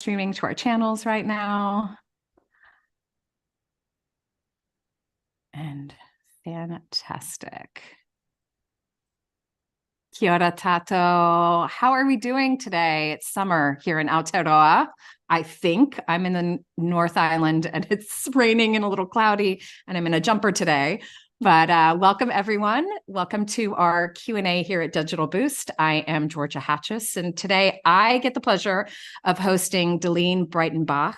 streaming to our channels right now. And fantastic. Kia ora tato. How are we doing today? It's summer here in Aotearoa. I think I'm in the North Island and it's raining and a little cloudy and I'm in a jumper today. But welcome everyone. Welcome to our Q&A here at Digital Boost. I am Georgia Hatzis, and today I get the pleasure of hosting Dalene Breytenbach.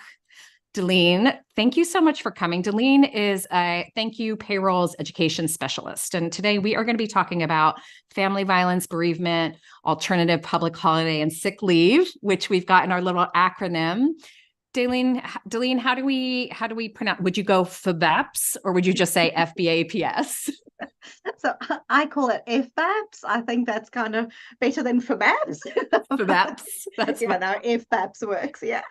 Dalene, thank you so much for coming. Dalene is a Thankyou Payroll's education specialist. And today we are going to be talking about family violence, bereavement, alternative public holiday, and sick leave, which we've got in our little acronym. Dalene, how do we pronounce? Would you go FBAPS or would you just say FBAPS? So I call it FBAPS. I think that's kind of better than FBAPS. FBAPS. That's no, FBAPS works. Yeah.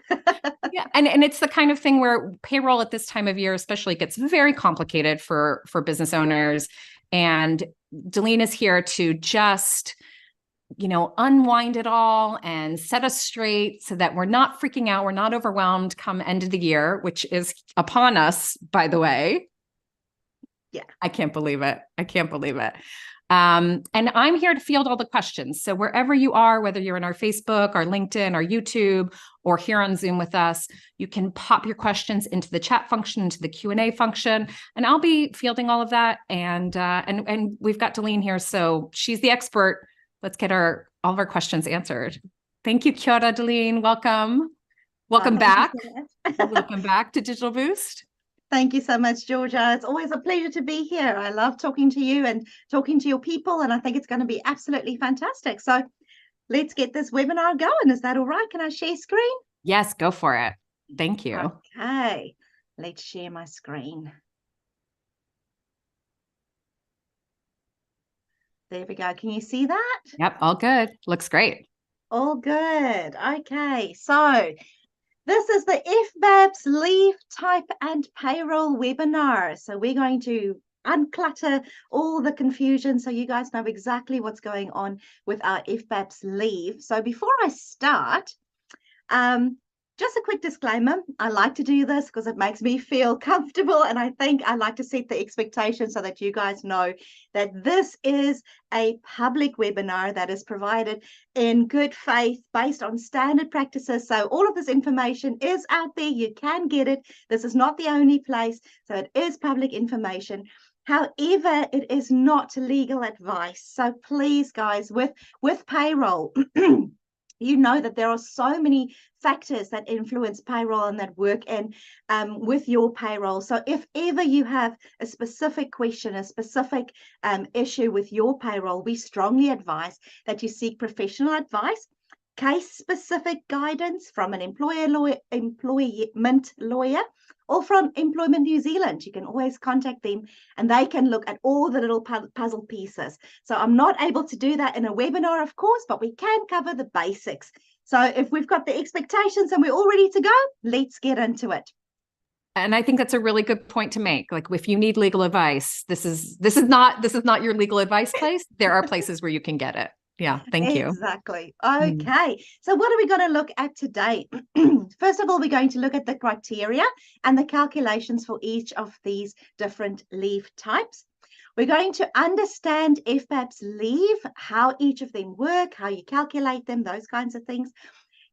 Yeah, and it's the kind of thing where payroll at this time of year, especially, gets very complicated for business owners. And Dalene is here to just, unwind it all and set us straight so that we're not freaking out, we're not overwhelmed come end of the year, which is upon us, by the way. Yeah. I can't believe it. And I'm here to field all the questions. So wherever you are, whether you're in our Facebook, our LinkedIn, our YouTube, or here on Zoom with us, you can pop your questions into the chat function, into the Q&A function, and I'll be fielding all of that. And we've got Dalene here, so she's the expert. Let's get all of our questions answered. Thank you, Kia ora, Dalene. Welcome. Welcome back. Welcome back to Digital Boost. Thank you so much, Georgia. It's always a pleasure to be here. I love talking to you and talking to your people, and I think it's going to be absolutely fantastic. So let's get this webinar going. Is that all right? Can I share screen? Yes, go for it. Thank you. Okay, let's share my screen. There we go. Can you see that? Yep, all good. Looks great. All good. Okay, so this is the FBAPS Leave Type and Payroll webinar. So we're going to unclutter all the confusion so you guys know exactly what's going on with our FBAPS leave. So before I start, just a quick disclaimer. I like to do this because it makes me feel comfortable, and I think I like to set the expectation so that you guys know that this is a public webinar that is provided in good faith based on standard practices. So all of this information is out there. You can get it. This is not the only place. So it is public information. However, it is not legal advice. So please, guys, with payroll, you know that there are so many factors that influence payroll and that work in with your payroll. So if ever you have a specific question, a specific issue with your payroll, we strongly advise that you seek professional advice, case-specific guidance from an employment lawyer, or from Employment New Zealand. You can always contact them and they can look at all the little puzzle pieces. So I'm not able to do that in a webinar, of course, but we can cover the basics. So if we've got the expectations and we're all ready to go, let's get into it. And I think that's a really good point to make. Like, if you need legal advice, this is not your legal advice place. There are places where you can get it. Yeah, thank you. Exactly. Okay. So what are we going to look at today? First of all, we're going to look at the criteria and the calculations for each of these different leave types. We're going to understand FBAPS leave, how each of them work, how you calculate them, those kinds of things.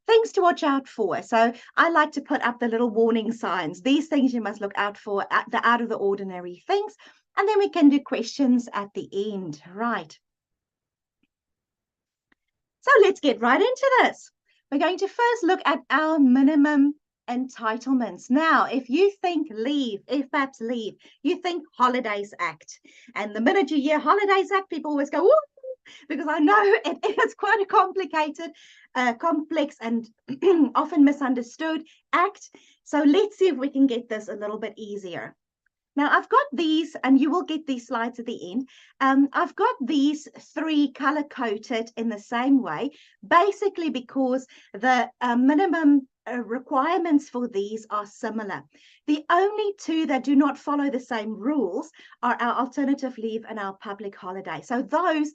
Things to watch out for. So I like to put up the little warning signs. These things you must look out for, the out of the ordinary things. And then we can do questions at the end. Right. So let's get right into this. We're going to first look at our minimum entitlements. Now, if you think leave, FBAPS leave, you think Holidays Act. And the minute you hear Holidays Act, people always go, ooh, because I know it is quite a complicated, complex and often misunderstood act. So let's see if we can get this a little bit easier. Now, I've got these, and you will get these slides at the end. I've got these three color-coded in the same way, basically because the minimum requirements for these are similar. The only two that do not follow the same rules are our alternative leave and our public holiday. So those,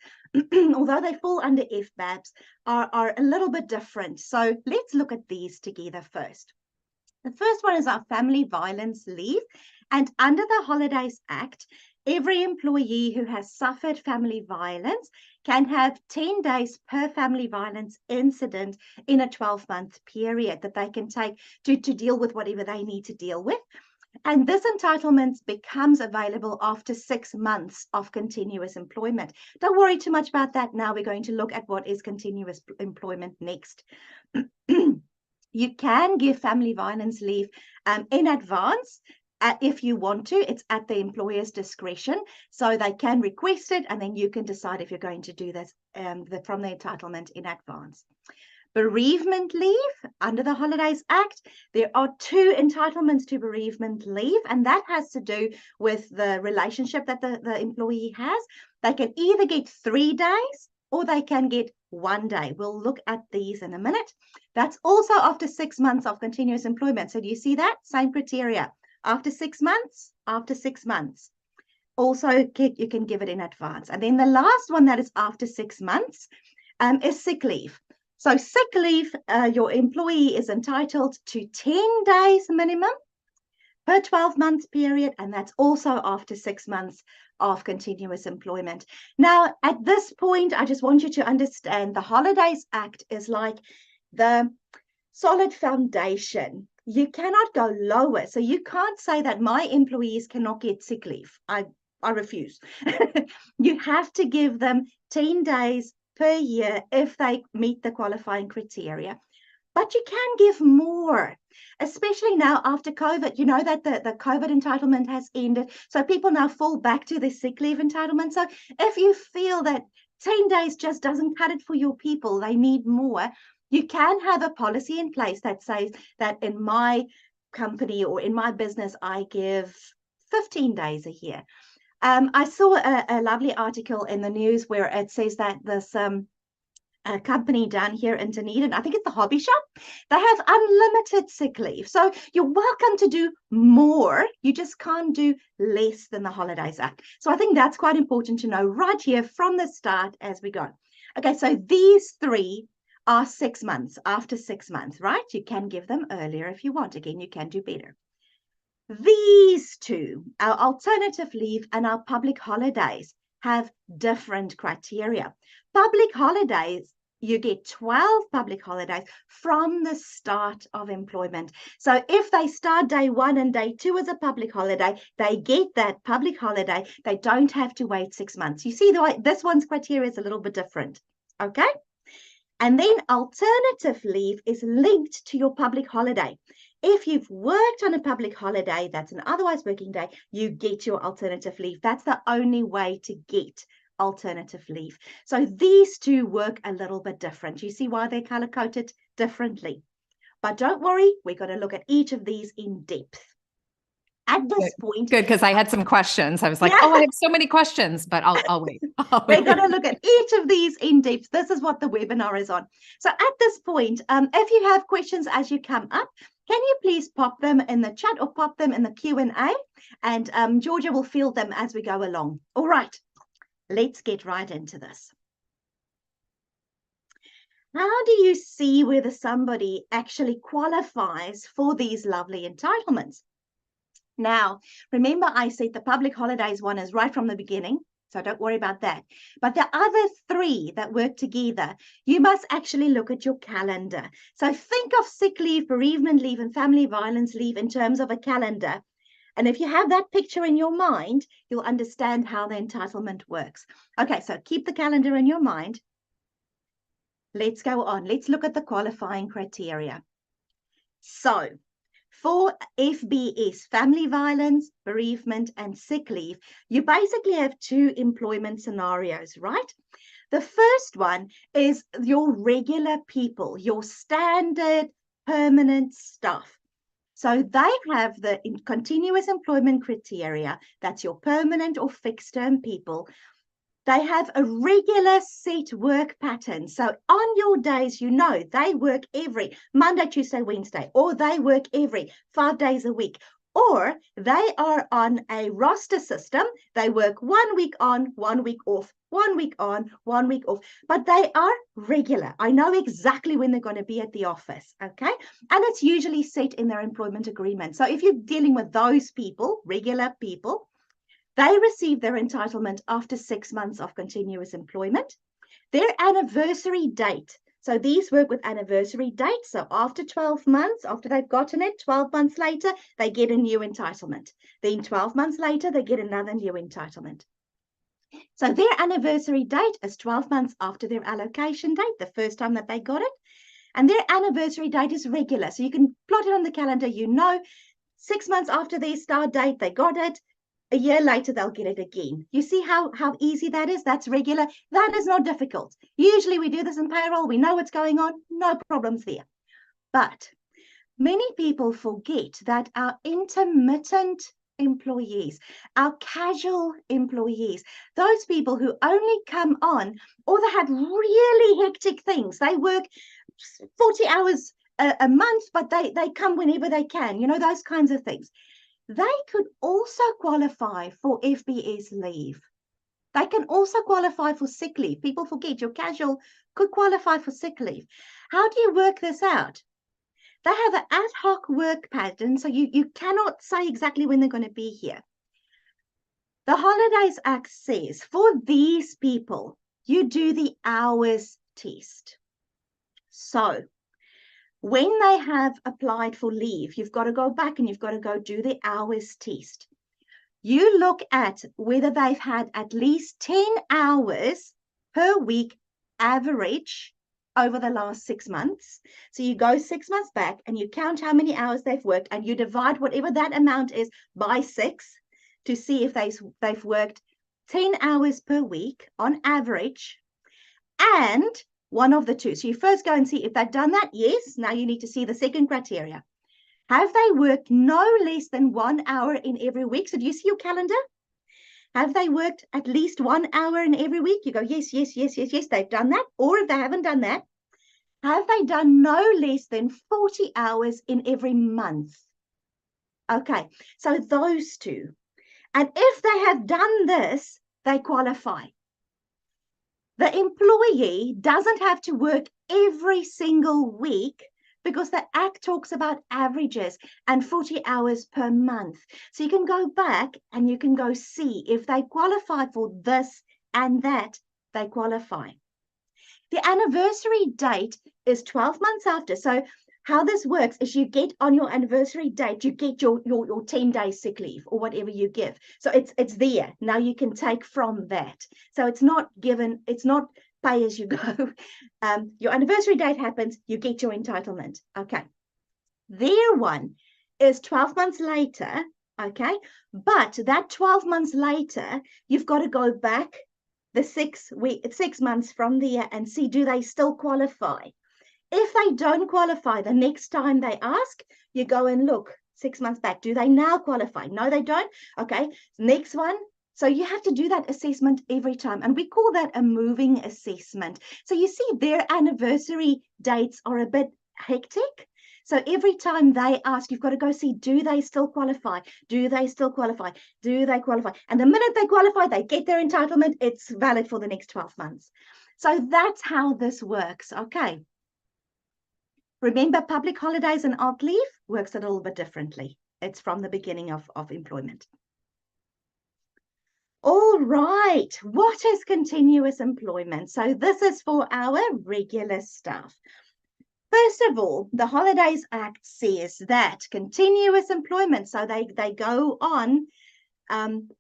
although they fall under FBAPS, are a little bit different. So let's look at these together first. The first one is our family violence leave. And under the Holidays Act, every employee who has suffered family violence can have 10 days per family violence incident in a 12-month period that they can take to deal with whatever they need to deal with. And this entitlement becomes available after 6 months of continuous employment. Don't worry too much about that now. We're going to look at what is continuous employment next. You can give family violence leave in advance. If you want to, it's at the employer's discretion. So they can request it, and then you can decide if you're going to do this from the entitlement in advance. Bereavement leave, under the Holidays Act, there are 2 entitlements to bereavement leave, and that has to do with the relationship that the employee has. They can either get 3 days or they can get 1 day. We'll look at these in a minute. That's also after 6 months of continuous employment. So do you see that? Same criteria. After 6 months, after 6 months. Also, you can give it in advance. And then the last one that is after 6 months is sick leave. So sick leave, your employee is entitled to 10 days minimum per 12-month period, and that's also after 6 months of continuous employment. Now, at this point, I just want you to understand the Holidays Act is like the solid foundation. You cannot go lower. So you can't say that my employees cannot get sick leave. I refuse. You have to give them 10 days per year if they meet the qualifying criteria. But you can give more, especially now after COVID. You know that the COVID entitlement has ended. So people now fall back to the sick leave entitlement. So if you feel that 10 days just doesn't cut it for your people, they need more, you can have a policy in place that says that in my company or in my business, I give 15 days a year. I saw a lovely article in the news where it says that this a company down here in Dunedin, I think it's the Hobby Shop, they have unlimited sick leave. So you're welcome to do more. You just can't do less than the Holidays Act. So I think that's quite important to know right here from the start as we go. Okay, so these 3 are 6 months, after 6 months, right? You can give them earlier if you want. Again, you can do better. These 2, our alternative leave and our public holidays, have different criteria. Public holidays, you get 12 public holidays from the start of employment. So if they start day 1 and day 2 as a public holiday, they get that public holiday. They don't have to wait 6 months. You see the way this one's criteria is a little bit different. Okay. And then alternative leave is linked to your public holiday. If you've worked on a public holiday, that's an otherwise working day, you get your alternative leave. That's the only way to get alternative leave. So these 2 work a little bit different. You see why they're color coded differently. But don't worry, we're going to look at each of these in depth. At this point, good, because I had some questions. I was like, oh, I have so many questions, but I'll wait. We're going to look at each of these in depth. This is what the webinar is on. So at this point, if you have questions as you come up, can you please pop them in the chat or pop them in the Q&A, and Georgia will field them as we go along. All right, let's get right into this. How do you see whether somebody actually qualifies for these lovely entitlements? Now, remember I said the public holidays one is right from the beginning, so don't worry about that. But the other 3 that work together, you must actually look at your calendar. So think of sick leave, bereavement leave, and family violence leave in terms of a calendar. And if you have that picture in your mind, you'll understand how the entitlement works. Okay, so keep the calendar in your mind. Let's go on. Let's look at the qualifying criteria. So, for FBS, family violence, bereavement, and sick leave, you basically have 2 employment scenarios, right? The first one is your regular people, your standard permanent staff. So they have the continuous employment criteria. That's your permanent or fixed term people. They have a regular set work pattern. So on your days, you know, they work every Monday, Tuesday, Wednesday, or they work every 5 days a week, or they are on a roster system. They work 1 week on, 1 week off, 1 week on, 1 week off, but they are regular. I know exactly when they're going to be at the office, okay? And it's usually set in their employment agreement. So if you're dealing with those people, regular people, they receive their entitlement after 6 months of continuous employment. Their anniversary date. So these work with anniversary dates. So after 12 months, after they've gotten it, 12 months later, they get a new entitlement. Then 12 months later, they get another new entitlement. So their anniversary date is 12 months after their allocation date, the first time that they got it. And their anniversary date is regular. So you can plot it on the calendar, you know, 6 months after their start date, they got it. A year later, they'll get it again. You see how easy that is? That's regular. That is not difficult. Usually we do this in payroll. We know what's going on. No problems there. But many people forget that our intermittent employees, our casual employees, those people who only come on, or they had really hectic things. They work 40 hours a month, but they come whenever they can, you know, those kinds of things. They could also qualify for FBS leave. They can also qualify for sick leave. People forget your casual could qualify for sick leave. How do you work this out? They have an ad hoc work pattern, so you cannot say exactly when they're going to be here. The Holidays Act says for these people, you do the hours test. So when they have applied for leave, you've got to go back and you've got to go do the hours test. You look at whether they've had at least 10 hours per week average over the last 6 months. So you go 6 months back and you count how many hours they've worked and you divide whatever that amount is by 6 to see if they've worked 10 hours per week on average, and one of the two. So you first go and see if they've done that. Yes. Now you need to see the second criteria. Have they worked no less than 1 hour in every week? So do you see your calendar? Have they worked at least 1 hour in every week? You go, yes, yes, yes, yes, yes, they've done that. Or if they haven't done that, have they done no less than 40 hours in every month? Okay, so those two. And if they have done this, they qualify. The employee doesn't have to work every single week because the Act talks about averages and 40 hours per month. So you can go back and you can go see if they qualify for this and that, they qualify. The anniversary date is 12 months after. So how this works is you get on your anniversary date, you get your 10-day sick leave or whatever you give. So it's there. Now you can take from that. So it's not given, it's not pay as you go. Your anniversary date happens, you get your entitlement. Okay. Their one is 12 months later. Okay. But that 12 months later, you've got to go back the 6 months from there and see, do they still qualify? If they don't qualify, the next time they ask, you go and look 6 months back. Do they now qualify? No, they don't. Okay, next one. So you have to do that assessment every time. And we call that a moving assessment. So you see their anniversary dates are a bit hectic. So every time they ask, you've got to go see, do they still qualify? Do they still qualify? Do they qualify? And the minute they qualify, they get their entitlement. It's valid for the next 12 months. So that's how this works. Okay. Remember, public holidays and alt leave works a little bit differently. It's from the beginning of employment. All right, what is continuous employment? So this is for our regular staff. First of all, the Holidays Act says that continuous employment, so they go on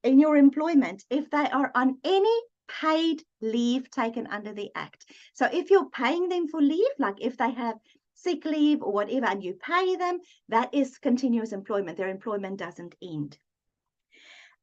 in your employment if they are on any paid leave taken under the Act. So if you're paying them for leave, like if they have sick leave or whatever, and you pay them, that is continuous employment. Their employment doesn't end.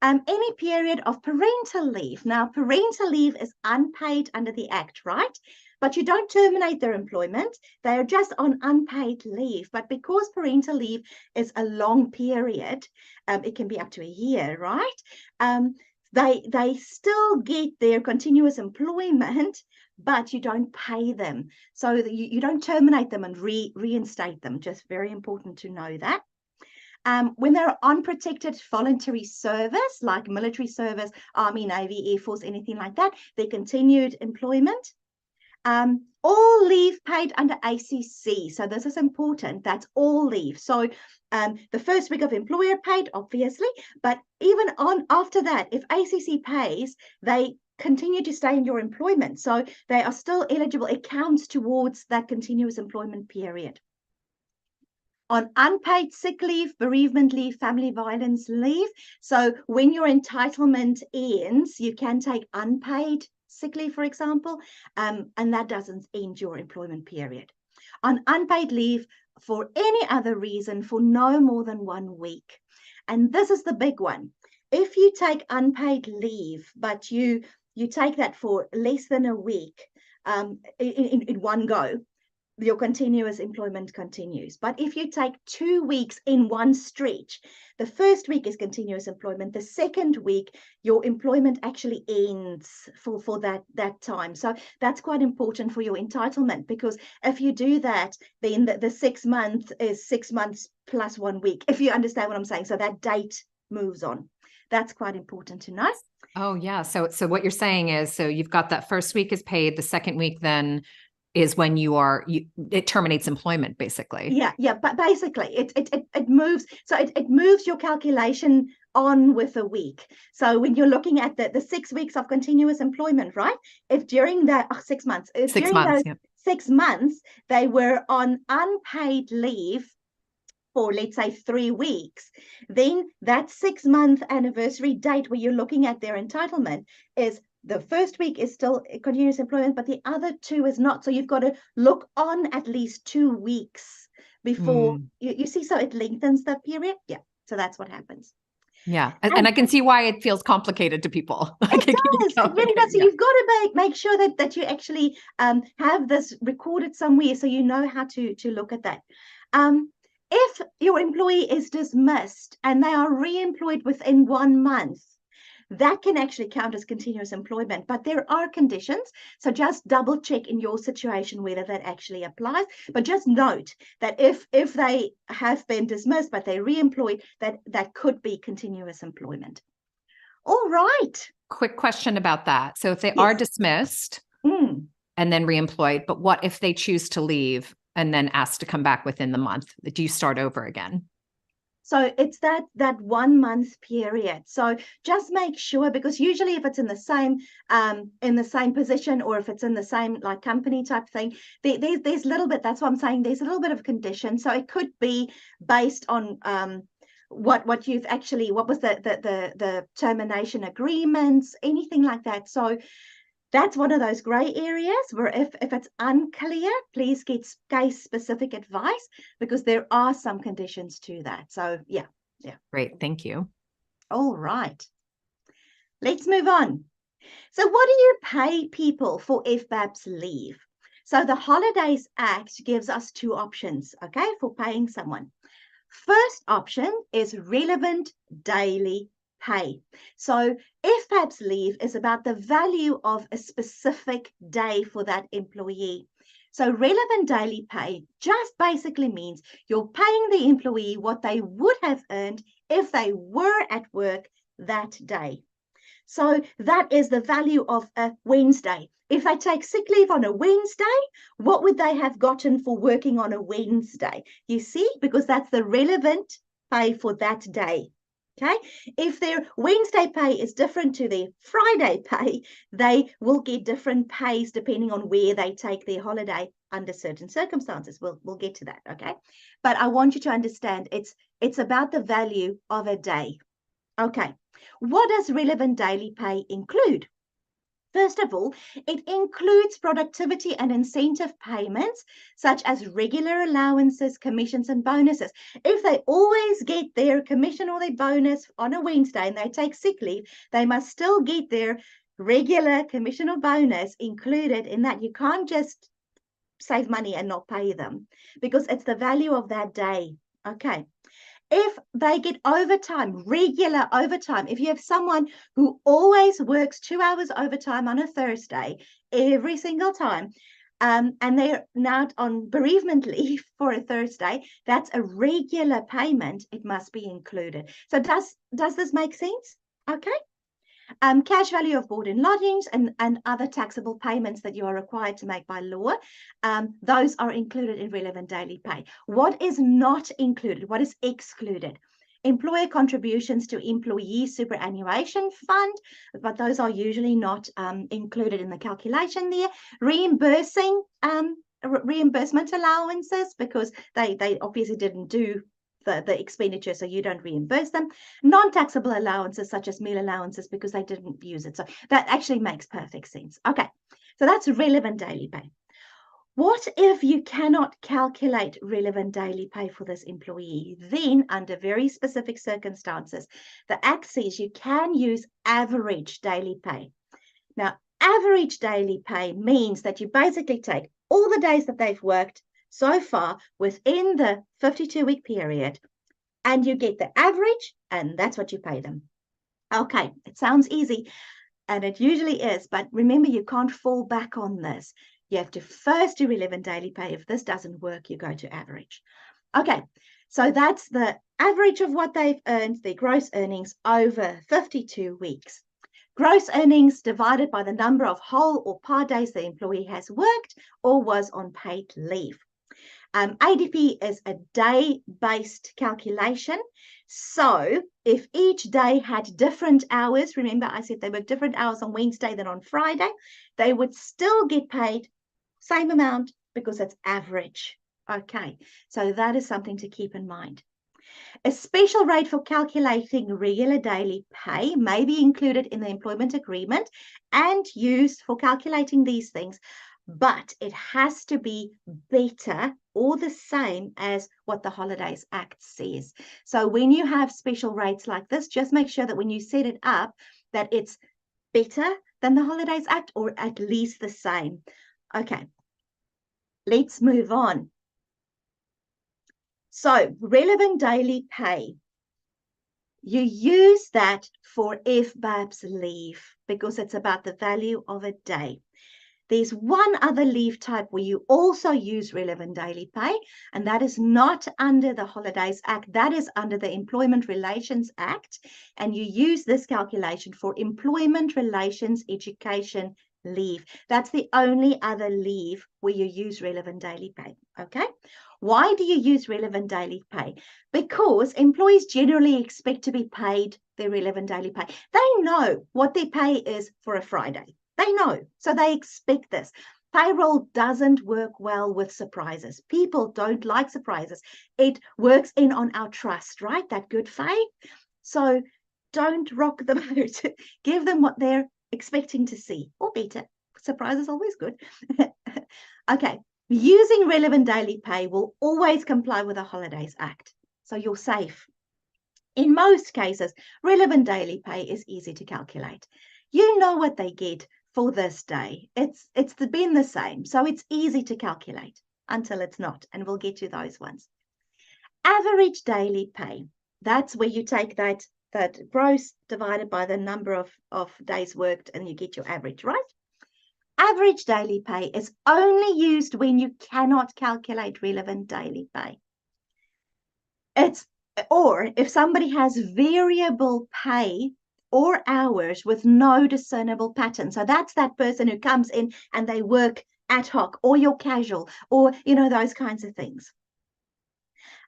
Any period of parental leave. Now, parental leave is unpaid under the Act, right? But you don't terminate their employment. They are just on unpaid leave. But because parental leave is a long period, it can be up to a year, right? they still get their continuous employment, but you don't pay them. So you don't terminate them and reinstate them. Just very important to know that. When they're on protected voluntary service, like military service, Army, Navy, Air Force, anything like that, their continued employment. All leave paid under ACC. So this is important. That's all leave. So the first week of employer paid, obviously, but even on after that, if ACC pays, they continue to stay in your employment. So they are still eligible. It counts towards that continuous employment period. On unpaid sick leave, bereavement leave, family violence leave. So when your entitlement ends, you can take unpaid sick leave, for example, and that doesn't end your employment period. On unpaid leave for any other reason for no more than 1 week. And this is the big one. If you take unpaid leave, but you take that for less than a week in one go, your continuous employment continues. But if you take 2 weeks in one stretch, the first week is continuous employment. The second week, your employment actually ends for that time. So that's quite important for your entitlement, because if you do that, then the 6 months is 6 months plus 1 week, if you understand what I'm saying. So that date moves on. That's quite important to know. Oh, yeah. So what you're saying is, so you've got that first week is paid. The second week then is when it terminates employment, basically. Yeah, but basically it moves. So it moves your calculation on with a week. So when you're looking at the 6 weeks of continuous employment, right? If during that 6 months, if 6 during months, those 6 months they were on unpaid leave for, let's say, 3 weeks, then that 6-month anniversary date where you're looking at their entitlement is the first week is still continuous employment, but the other 2 is not. So you've got to look on at least 2 weeks before you see. So it lengthens that period. Yeah. So that's what happens. Yeah. And I can see why it feels complicated to people. It does. It really does. So you've got to make sure that you actually have this recorded somewhere, so you know how to look at that. If your employee is dismissed and they are re-employed within 1 month, that can actually count as continuous employment, but there are conditions. So just double check in your situation whether that actually applies. But just note that if they have been dismissed, but they're re-employed, that could be continuous employment. All right. Quick question about that. So if they are dismissed and then re-employed, but what if they choose to leave and then ask to come back within the month? Do you start over again? So it's that 1 month period. So just make sure, because usually if it's in the same position, or if it's in the same like company type thing, there's a little bit. That's what I'm saying. There's a little bit of condition. So it could be based on what you've actually, what was the termination agreements, anything like that. So that's one of those gray areas where if it's unclear, please get case specific advice, because there are some conditions to that. So yeah. Great. Thank you. All right. Let's move on. So what do you pay people for FBAPS leave? So the Holidays Act gives us 2 options, okay, for paying someone. First option is relevant daily pay. So FBAPS leave is about the value of a specific day for that employee. So relevant daily pay just basically means you're paying the employee what they would have earned if they were at work that day. So that is the value of a Wednesday. If they take sick leave on a Wednesday, what would they have gotten for working on a Wednesday? You see, because that's the relevant pay for that day. Okay, if their Wednesday pay is different to their Friday pay, they will get different pays depending on where they take their holiday under certain circumstances. We'll get to that, okay? But I want you to understand it's about the value of a day. Okay, what does relevant daily pay include? First of all, it includes productivity and incentive payments, such as regular allowances, commissions, and bonuses. If they always get their commission or their bonus on a Wednesday and they take sick leave, they must still get their regular commission or bonus included in that. You can't just save money and not pay them, because it's the value of that day. Okay. If they get overtime, regular overtime, if you have someone who always works 2 hours overtime on a Thursday every single time, and they're now on bereavement leave for a Thursday, that's a regular payment. It must be included. So does this make sense? Okay. Cash value of board and lodgings and other taxable payments that you are required to make by law, those are included in relevant daily pay. What is not included? What is excluded? Employer contributions to employee superannuation fund, but those are usually not included in the calculation there. Reimbursement allowances, because they obviously didn't do the expenditure, so you don't reimburse them. Non-taxable allowances such as meal allowances, because they didn't use it. So that actually makes perfect sense. Okay, so that's relevant daily pay. What if you cannot calculate relevant daily pay for this employee? Then, under very specific circumstances, the Act says you can use average daily pay. Now, average daily pay means that you basically take all the days that they've worked so far within the 52-week period, and you get the average, and that's what you pay them. Okay, it sounds easy, and it usually is, but remember, you can't fall back on this. You have to first do relevant daily pay. If this doesn't work, you go to average. Okay, so that's the average of what they've earned, their gross earnings over 52 weeks. Gross earnings divided by the number of whole or part days the employee has worked or was on paid leave. ADP is a day-based calculation. So if each day had different hours, remember I said they work different hours on Wednesday than on Friday, they would still get paid same amount because it's average. Okay, so that is something to keep in mind. A special rate for calculating regular daily pay may be included in the employment agreement and used for calculating these things, but it has to be better or the same as what the Holidays Act says. So when you have special rates like this, just make sure that when you set it up, that it's better than the Holidays Act or at least the same. Okay, let's move on. So relevant daily pay, you use that for FBAPS leave because it's about the value of a day. There's one other leave type where you also use relevant daily pay, and that is not under the Holidays Act. That is under the Employment Relations Act, and you use this calculation for employment relations education leave. That's the only other leave where you use relevant daily pay, okay? Why do you use relevant daily pay? Because employees generally expect to be paid their relevant daily pay. They know what their pay is for a Friday. They know, so they expect this. Payroll doesn't work well with surprises. People don't like surprises. It works in on our trust, right? That good faith. So don't rock the boat. Give them what they're expecting to see, or better. Surprise is always good. Okay, using relevant daily pay will always comply with the Holidays Act, so you're safe. In most cases, relevant daily pay is easy to calculate. You know what they get for this day. It's been the same, so it's easy to calculate until it's not, and we'll get to those ones. Average daily pay, that's where you take that gross divided by the number of days worked and you get your average, right? Average daily pay is only used when you cannot calculate relevant daily pay. Or if somebody has variable pay or hours with no discernible pattern. So that's that person who comes in and they work ad hoc, or you're casual, or, you know, those kinds of things.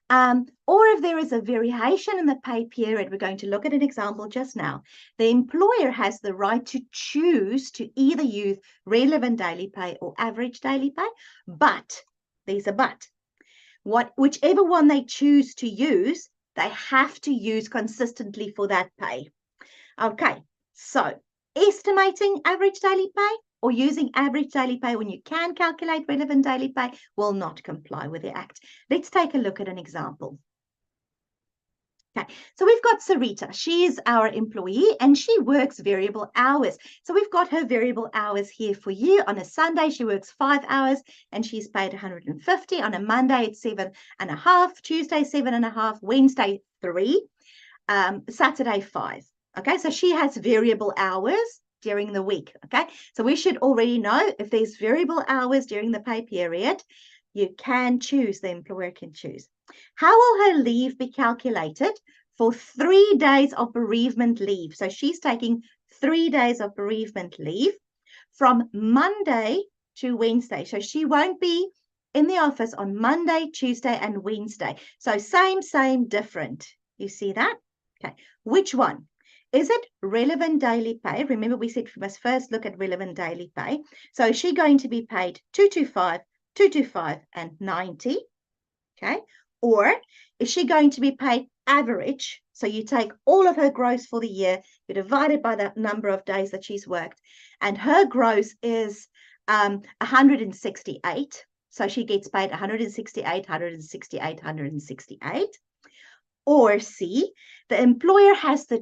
Or if there is a variation in the pay period, we're going to look at an example just now. The employer has the right to choose to either use relevant daily pay or average daily pay, but there's a but. Whichever one they choose to use, they have to use consistently for that pay. Okay, so estimating average daily pay or using average daily pay when you can calculate relevant daily pay will not comply with the Act. Let's take a look at an example. Okay, so we've got Sarita. She is our employee and she works variable hours. So we've got her variable hours here for you. On a Sunday, she works 5 hours and she's paid 150. On a Monday, it's 7.5. Tuesday, 7.5. Wednesday, 3. Saturday, 5. Okay, so she has variable hours during the week. Okay, so we should already know if there's variable hours during the pay period, you can choose, the employer can choose. How will her leave be calculated? For 3 days of bereavement leave. So she's taking 3 days of bereavement leave from Monday to Wednesday. So she won't be in the office on Monday, Tuesday, and Wednesday. So same, different. You see that? Okay. Which one? Is it relevant daily pay? Remember, we said we must first look at relevant daily pay. So is she going to be paid 225, 225, and 90? Okay. Or is she going to be paid average? So you take all of her gross for the year, you divide it by the number of days that she's worked, and her gross is 168. So she gets paid 168, 168, 168. Or C, the employer has the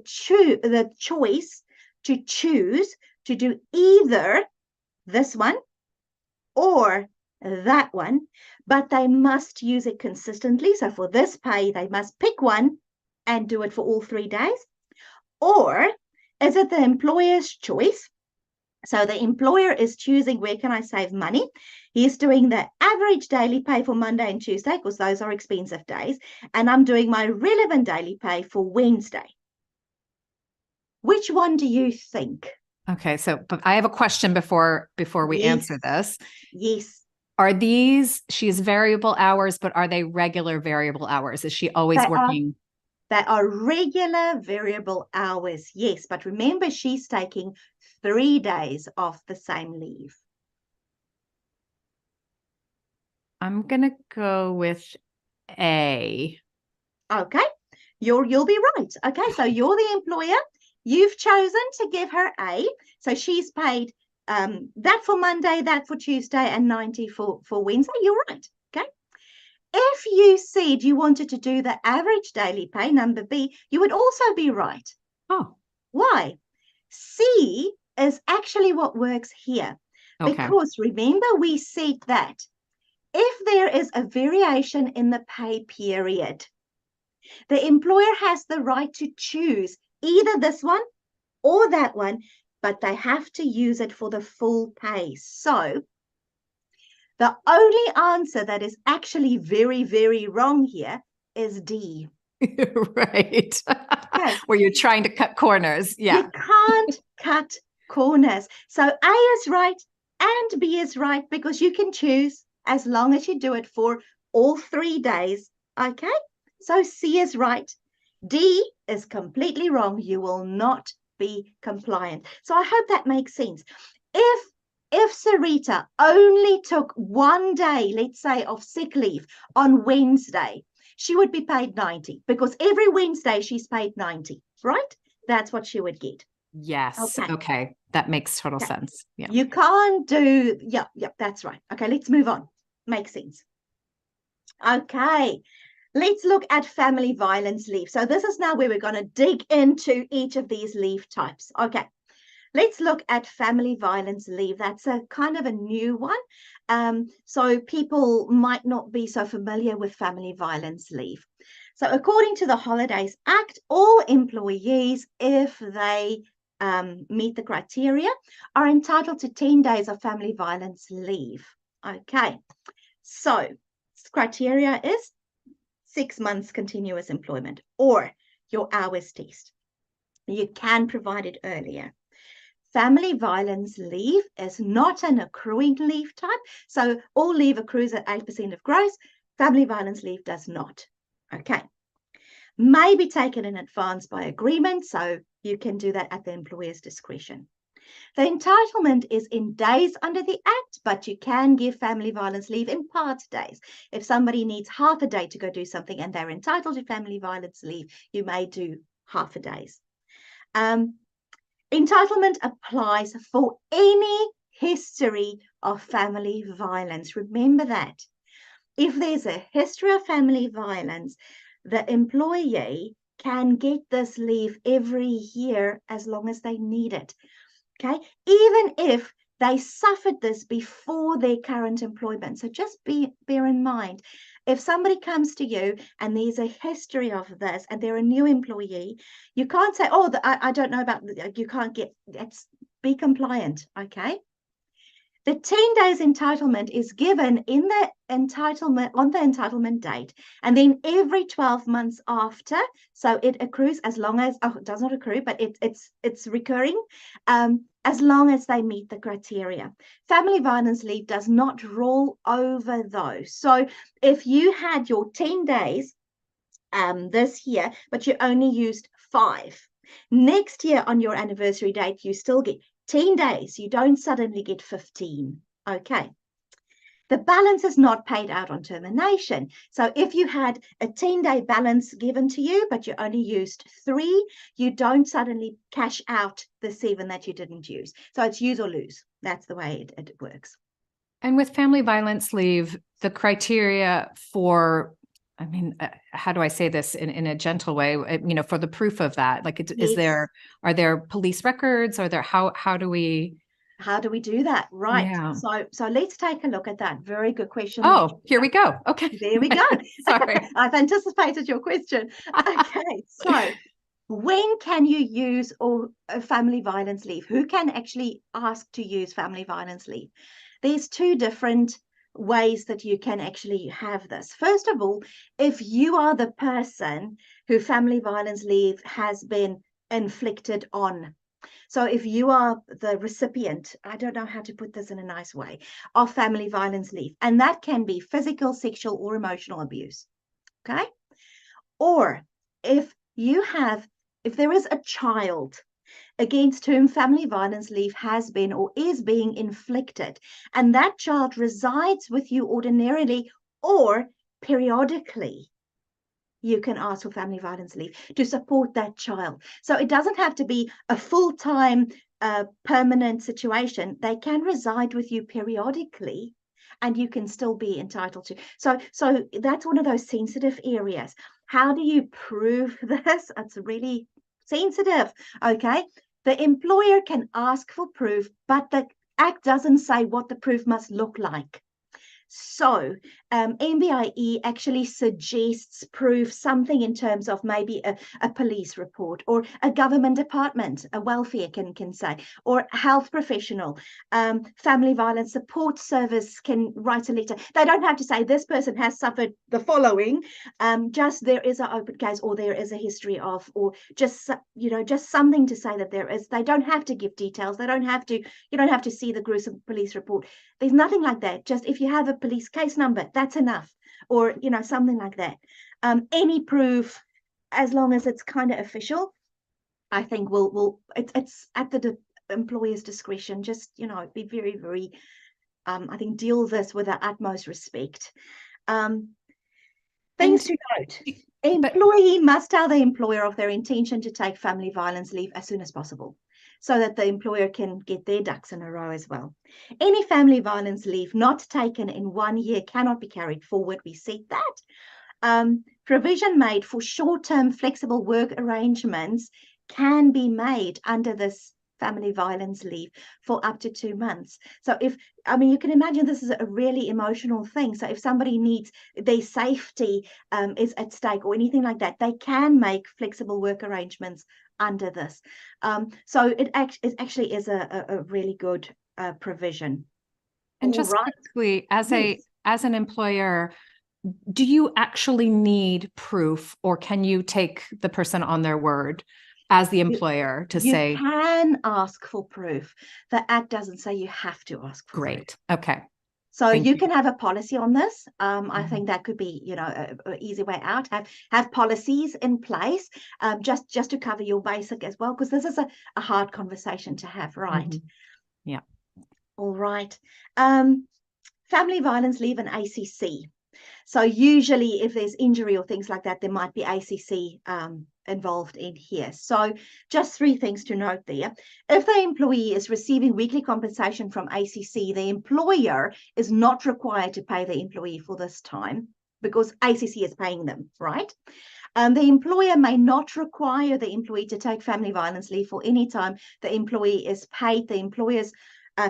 choice to choose to do either this one or that one, but they must use it consistently. So for this pay, they must pick one and do it for all 3 days. Or is it the employer's choice? So the employer is choosing, where can I save money? He's doing the average daily pay for Monday and Tuesday because those are expensive days. And I'm doing my relevant daily pay for Wednesday. Which one do you think? Okay, so but I have a question before we answer this. Yes. Are these, she's variable hours, but are they regular variable hours? Is she always working? They are regular variable hours, yes. But remember, she's taking 3 days off the same leave. I'm going to go with A. Okay, you'll be right. Okay, so you're the employer. You've chosen to give her A. So she's paid that for Monday, that for Tuesday, and 90 for Wednesday. You're right. Okay. If you said you wanted to do the average daily pay, number B, you would also be right. Oh. Why? C is actually what works here. Okay. Because remember, we said that if there is a variation in the pay period, the employer has the right to choose either this one or that one, but they have to use it for the full pay. So the only answer that is actually very, very wrong here is D. Right. Okay. Where you're trying to cut corners. Yeah. You can't cut corners. So A is right and B is right because you can choose as long as you do it for all 3 days. Okay. So C is right. D is completely wrong. You will not be compliant. So I hope that makes sense. If Sarita only took 1 day, let's say, of sick leave on Wednesday, she would be paid 90 because every Wednesday she's paid 90, right? That's what she would get. Yes. Okay. That makes total sense. Yeah. You can't do, yeah, that's right. Okay, let's move on. Makes sense. Okay. Let's look at family violence leave. So this is now where we're going to dig into each of these leave types. Okay. Let's look at family violence leave. That's a kind of a new one. So people might not be so familiar with family violence leave. So according to the Holidays Act, all employees, if they meet the criteria, are entitled to 10 days of family violence leave. Okay. So criteria is 6 months continuous employment or your hours test. You can provide it earlier. Family violence leave is not an accruing leave type. So all leave accrues at 8% of gross. Family violence leave does not. Okay. May be taken in advance by agreement. So you can do that at the employer's discretion. The entitlement is in days under the Act, but you can give family violence leave in part days. If somebody needs half a day to go do something and they're entitled to family violence leave, you may do half a day's. Entitlement applies for any history of family violence. Remember that. If there's a history of family violence, the employee can get this leave every year as long as they need it. Okay, even if they suffered this before their current employment. So just bear in mind, if somebody comes to you and there's a history of this and they're a new employee, you can't say, oh, I don't know about, you can't get, be compliant, okay? The 10 days entitlement is given in the entitlement on the entitlement date, and then every 12 months after. So it accrues as long as, it does not accrue, but it's recurring as long as they meet the criteria. Family violence leave does not roll over though. So if you had your 10 days this year, but you only used 5, next year on your anniversary date, you still get 10 days. You don't suddenly get 15. Okay. The balance is not paid out on termination. So if you had a 10-day balance given to you, but you only used 3, you don't suddenly cash out the 7 that you didn't use. So it's use or lose. That's the way it works. And with family violence leave, the criteria for, I mean, how do I say this in a gentle way? For the proof of that, like, Yes. are there police records? Are there, how do we do that? Right. Yeah. So let's take a look at that. Very good question. Oh, here we go. Okay. There we go. Sorry. I've anticipated your question. Okay. So when can you use family violence leave? Who can actually ask to use family violence leave? There's 2 different ways that you can actually have this. First of all, if you are the person who family violence leave has been inflicted on. So if you are the recipient, I don't know how to put this in a nice way, of family violence leave, and that can be physical, sexual, or emotional abuse. Okay. Or if there is a child against whom family violence leave has been or is being inflicted, and that child resides with you ordinarily or periodically, you can ask for family violence leave to support that child. So it doesn't have to be a full-time, permanent situation. They can reside with you periodically, and you can still be entitled to. So that's one of those sensitive areas. How do you prove this? It's really sensitive, okay? The employer can ask for proof, but the Act doesn't say what the proof must look like. So MBIE actually suggests proof, something in terms of maybe a police report, or a government department, a welfare can say, or health professional, family violence support service can write a letter. They don't have to say this person has suffered the following, just there is an open case, or there is a history of, or just something to say that there is. They don't have to give details. You don't have to see the gruesome police report. There's nothing like that. Just if you have a police case number, that's enough, or something like that. Any proof, as long as it's kind of official, I think it's at the employer's discretion. Just be very, very I think deal this with the utmost respect. Things to note: employee must tell the employer of their intention to take family violence leave as soon as possible, so that the employer can get their ducks in a row as well. Any family violence leave not taken in 1 year cannot be carried forward. We said that. Provision made for short-term flexible work arrangements can be made under this family violence leave for up to 2 months. So you can imagine this is a really emotional thing. So if somebody needs their safety is at stake or anything like that, they can make flexible work arrangements under this. So it actually is a really good provision. And just quickly, as an employer, do you actually need proof, or can you take the person on their word as the employer to say? You can ask for proof. The Act doesn't say you have to ask for Great. proof. Okay. So you can have a policy on this. I think that could be, an easy way out. Have policies in place, just to cover your basic as well, because this is a hard conversation to have, right? Yeah. All right. Family violence leave and ACC. So usually if there's injury or things like that, there might be ACC involved in here. So just 3 things to note there. If the employee is receiving weekly compensation from ACC, the employer is not required to pay the employee for this time. because ACC is paying them, right? The employer may not require the employee to take family violence leave for any time the employee is paid. The employer's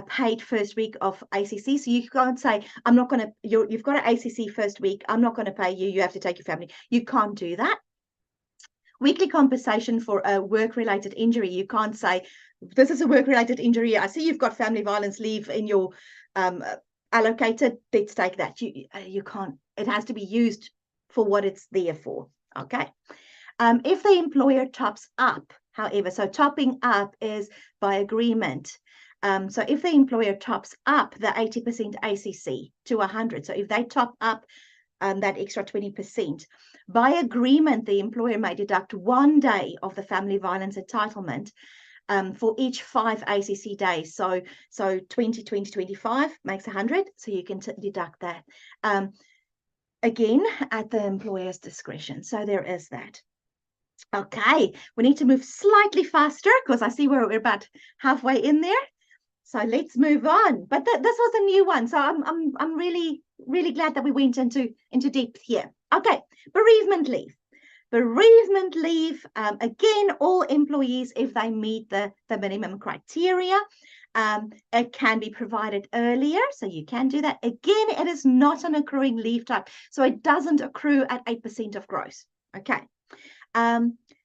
paid first week of ACC. So you can't say, I'm not going to, you've got an ACC first week, I'm not going to pay you, you have to take your family. You can't do that. Weekly compensation for a work-related injury. You can't say, this is a work-related injury. I see you've got family violence leave in your allocated. Let's take that. You can't. It has to be used for what it's there for. Okay. If the employer tops up, however, so topping up is by agreement. So if the employer tops up the 80% ACC to 100, so if they top up that extra 20%, by agreement, the employer may deduct 1 day of the family violence entitlement for each 5 ACC days. So 20, 20, 25 makes 100. So you can deduct that. Again, at the employer's discretion. So there is that. Okay, we need to move slightly faster because I see we're about halfway in there. So let's move on. But this was a new one. So I'm really glad that we went into depth here. Okay, bereavement leave. Bereavement leave, again, all employees, if they meet the minimum criteria, it can be provided earlier, so you can do that. Again, it is not an accruing leave type, so it doesn't accrue at 8% of gross. Okay.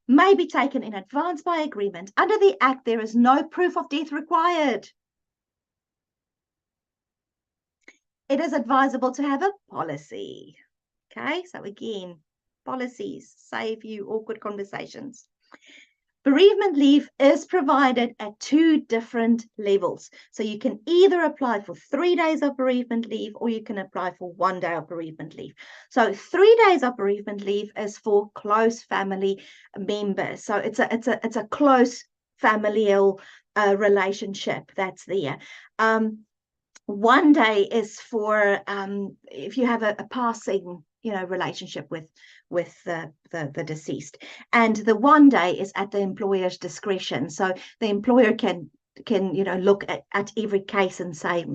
May be taken in advance by agreement. Under the Act, there is no proof of death required. It is advisable to have a policy. Okay, so again, policies save you awkward conversations. Bereavement leave is provided at 2 different levels. So you can either apply for 3 days of bereavement leave or you can apply for 1 day of bereavement leave. So 3 days of bereavement leave is for close family members. So it's a close familial relationship that's there. 1 day is for if you have a passing relationship with the deceased, and the 1 day is at the employer's discretion. So the employer can look at every case and say,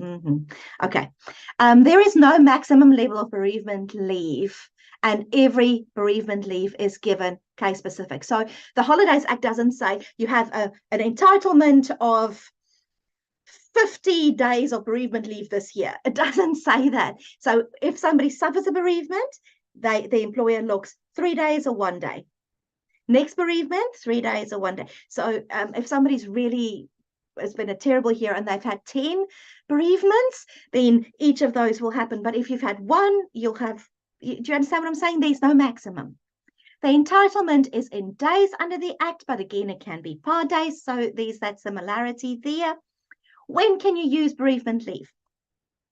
okay. There is no maximum level of bereavement leave, and every bereavement leave is given case specific. So the Holidays Act doesn't say you have an entitlement of 50 days of bereavement leave this year. It doesn't say that. So if somebody suffers a bereavement, the employer looks 3 days or 1 day. Next bereavement, 3 days or 1 day. So if somebody's really has been a terrible year and they've had 10 bereavements, then each of those will happen. But if you've had 1, you'll have, do you understand what I'm saying? There's no maximum. The entitlement is in days under the Act, but again, it can be par days. So there's that similarity there. When can you use bereavement leave?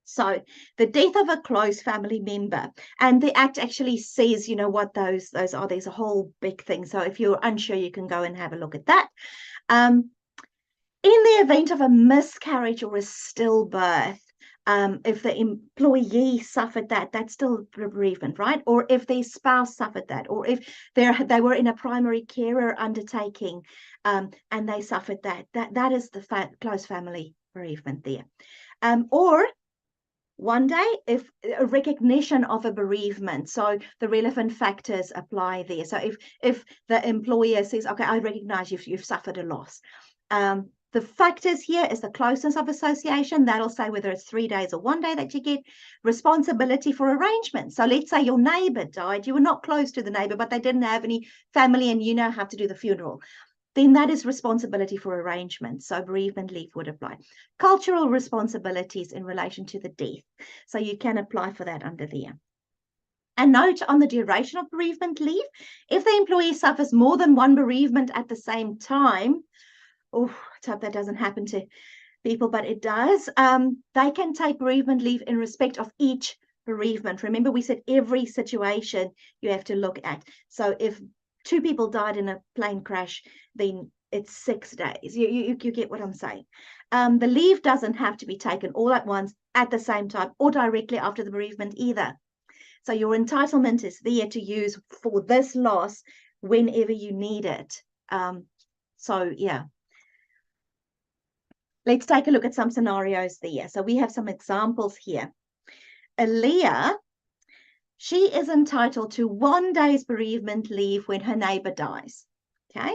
So the death of a close family member, and the Act actually says, what those are. There's a whole big thing. So if you're unsure, you can go and have a look at that. In the event of a miscarriage or a stillbirth, if the employee suffered that, that's still bereavement, right? Or if their spouse suffered that, or if they were in a primary carer undertaking and they suffered that is the close family bereavement there. Or 1 day, if a recognition of a bereavement, so the relevant factors apply there. So if the employer says, okay, I recognize you've suffered a loss. The factors here is the closeness of association. That'll say whether it's 3 days or 1 day that you get. Responsibility for arrangement. So let's say your neighbor died. You were not close to the neighbor, but they didn't have any family and you now have to do the funeral. Then that is responsibility for arrangement. So bereavement leave would apply. Cultural responsibilities in relation to the death. So you can apply for that under there. A note on the duration of bereavement leave. If the employee suffers more than 1 bereavement at the same time, let's hope that doesn't happen to people, but it does. They can take bereavement leave in respect of each bereavement. Remember, we said every situation you have to look at. So if 2 people died in a plane crash, then it's 6 days. You get what I'm saying. The leave doesn't have to be taken all at once at the same time or directly after the bereavement either. So your entitlement is there to use for this loss whenever you need it. So yeah. Let's take a look at some scenarios there. So we have some examples here. Aaliyah she is entitled to 1 day's bereavement leave when her neighbor dies. Okay.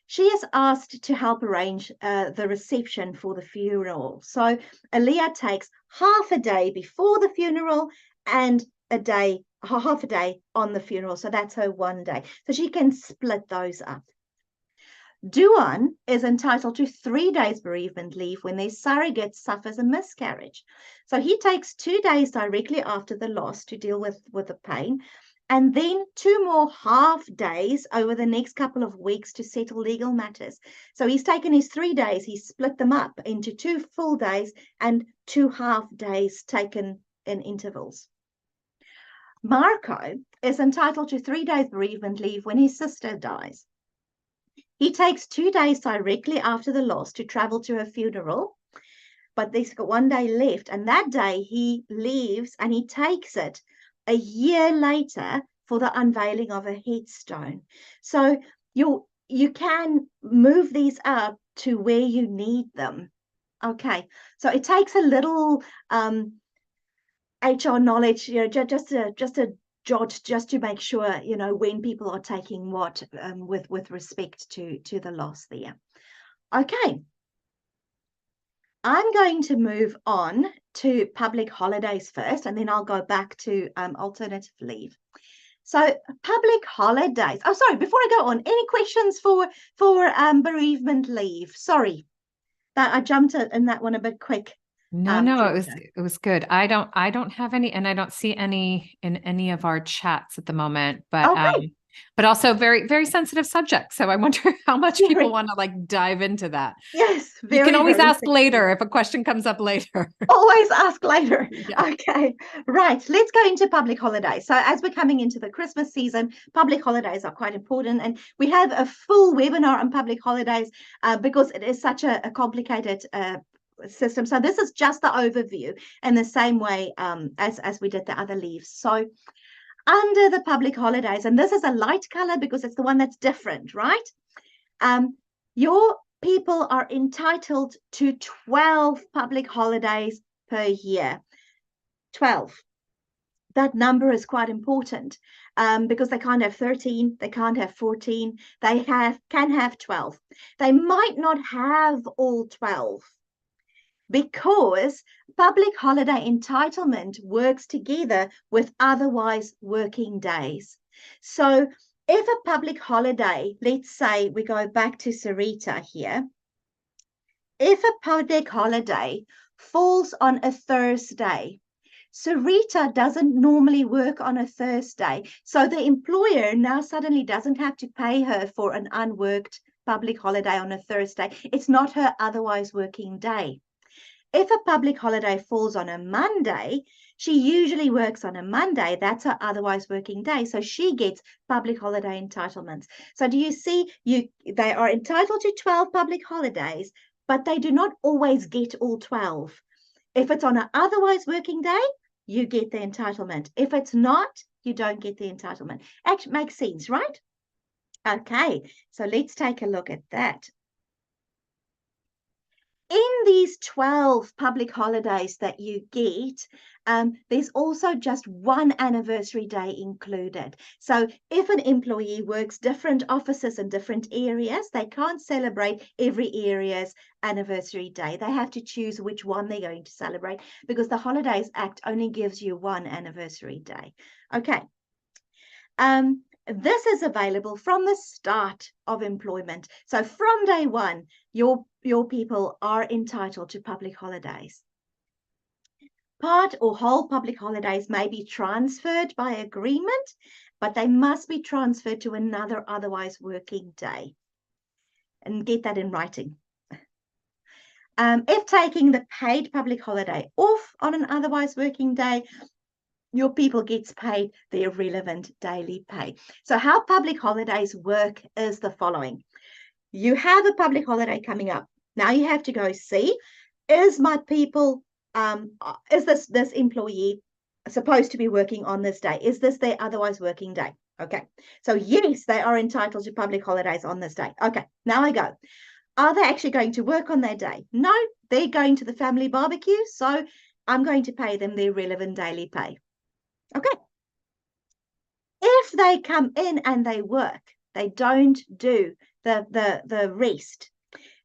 She is asked to help arrange the reception for the funeral. So Aaliyah takes half a day before the funeral and half a day on the funeral. So that's her 1 day. So she can split those up. Duan is entitled to 3 days bereavement leave when their surrogate suffers a miscarriage. So he takes 2 days directly after the loss to deal with the pain, and then 2 more half days over the next couple of weeks to settle legal matters. So he's taken his 3 days, he's split them up into 2 full days and 2 half days taken in intervals. Marco is entitled to 3 days bereavement leave when his sister dies. He takes 2 days directly after the loss to travel to her funeral, but there's got 1 day left, and that day he leaves and he takes it a year later for the unveiling of a headstone. So you can move these up to where you need them. Okay, so it takes a little HR knowledge, just a jot, just to make sure, when people are taking what with respect to the loss there. Okay. I'm going to move on to public holidays first, and then I'll go back to alternative leave. So public holidays. Oh, sorry, before I go on, any questions for bereavement leave? Sorry that I jumped in that one a bit quick. No, it was good. I don't have any, and I don't see any in any of our chats at the moment, but also very, very sensitive subject. So I wonder how much people want to dive into that. Yes. You can always ask later if a question comes up later. Always ask later. Yeah. Okay. Right. Let's go into public holidays. So as we're coming into the Christmas season, public holidays are quite important. And we have a full webinar on public holidays because it is such a complicated system. So this is just the overview in the same way as we did the other leaves. So under the public holidays, and this is a light color because it's the one that's different, right? Your people are entitled to 12 public holidays per year. 12. That number is quite important because they can't have 13, they can't have 14, they can have 12. They might not have all 12 because public holiday entitlement works together with otherwise working days. So if a public holiday, let's say we go back to Sarita here, if a public holiday falls on a Thursday, Sarita doesn't normally work on a Thursday. So the employer now suddenly doesn't have to pay her for an unworked public holiday on a Thursday. It's not her otherwise working day. If a public holiday falls on a Monday, she usually works on a Monday. That's her otherwise working day. So she gets public holiday entitlements. So do you see, they are entitled to 12 public holidays, but they do not always get all 12. If it's on an otherwise working day, you get the entitlement. If it's not, you don't get the entitlement. Actually makes sense, right? Okay, so let's take a look at that. In these 12 public holidays that you get, there's also just 1 anniversary day included. So if an employee works different offices in different areas, they can't celebrate every area's anniversary day. They have to choose which one they're going to celebrate because the Holidays Act only gives you 1 anniversary day. Okay. This is available from the start of employment. So from day 1, your people are entitled to public holidays. Part or whole public holidays may be transferred by agreement, but they must be transferred to another otherwise working day. And get that in writing. If taking the paid public holiday off on an otherwise working day, your people gets paid their relevant daily pay. So how public holidays work is the following. You have a public holiday coming up. Now you have to go see, is my people, is this employee supposed to be working on this day? Is this their otherwise working day? Okay, so yes, they are entitled to public holidays on this day. Okay, now I go. Are they actually going to work on their day? No, they're going to the family barbecue, so I'm going to pay them their relevant daily pay. Okay, If they come in and they work, they don't do the rest,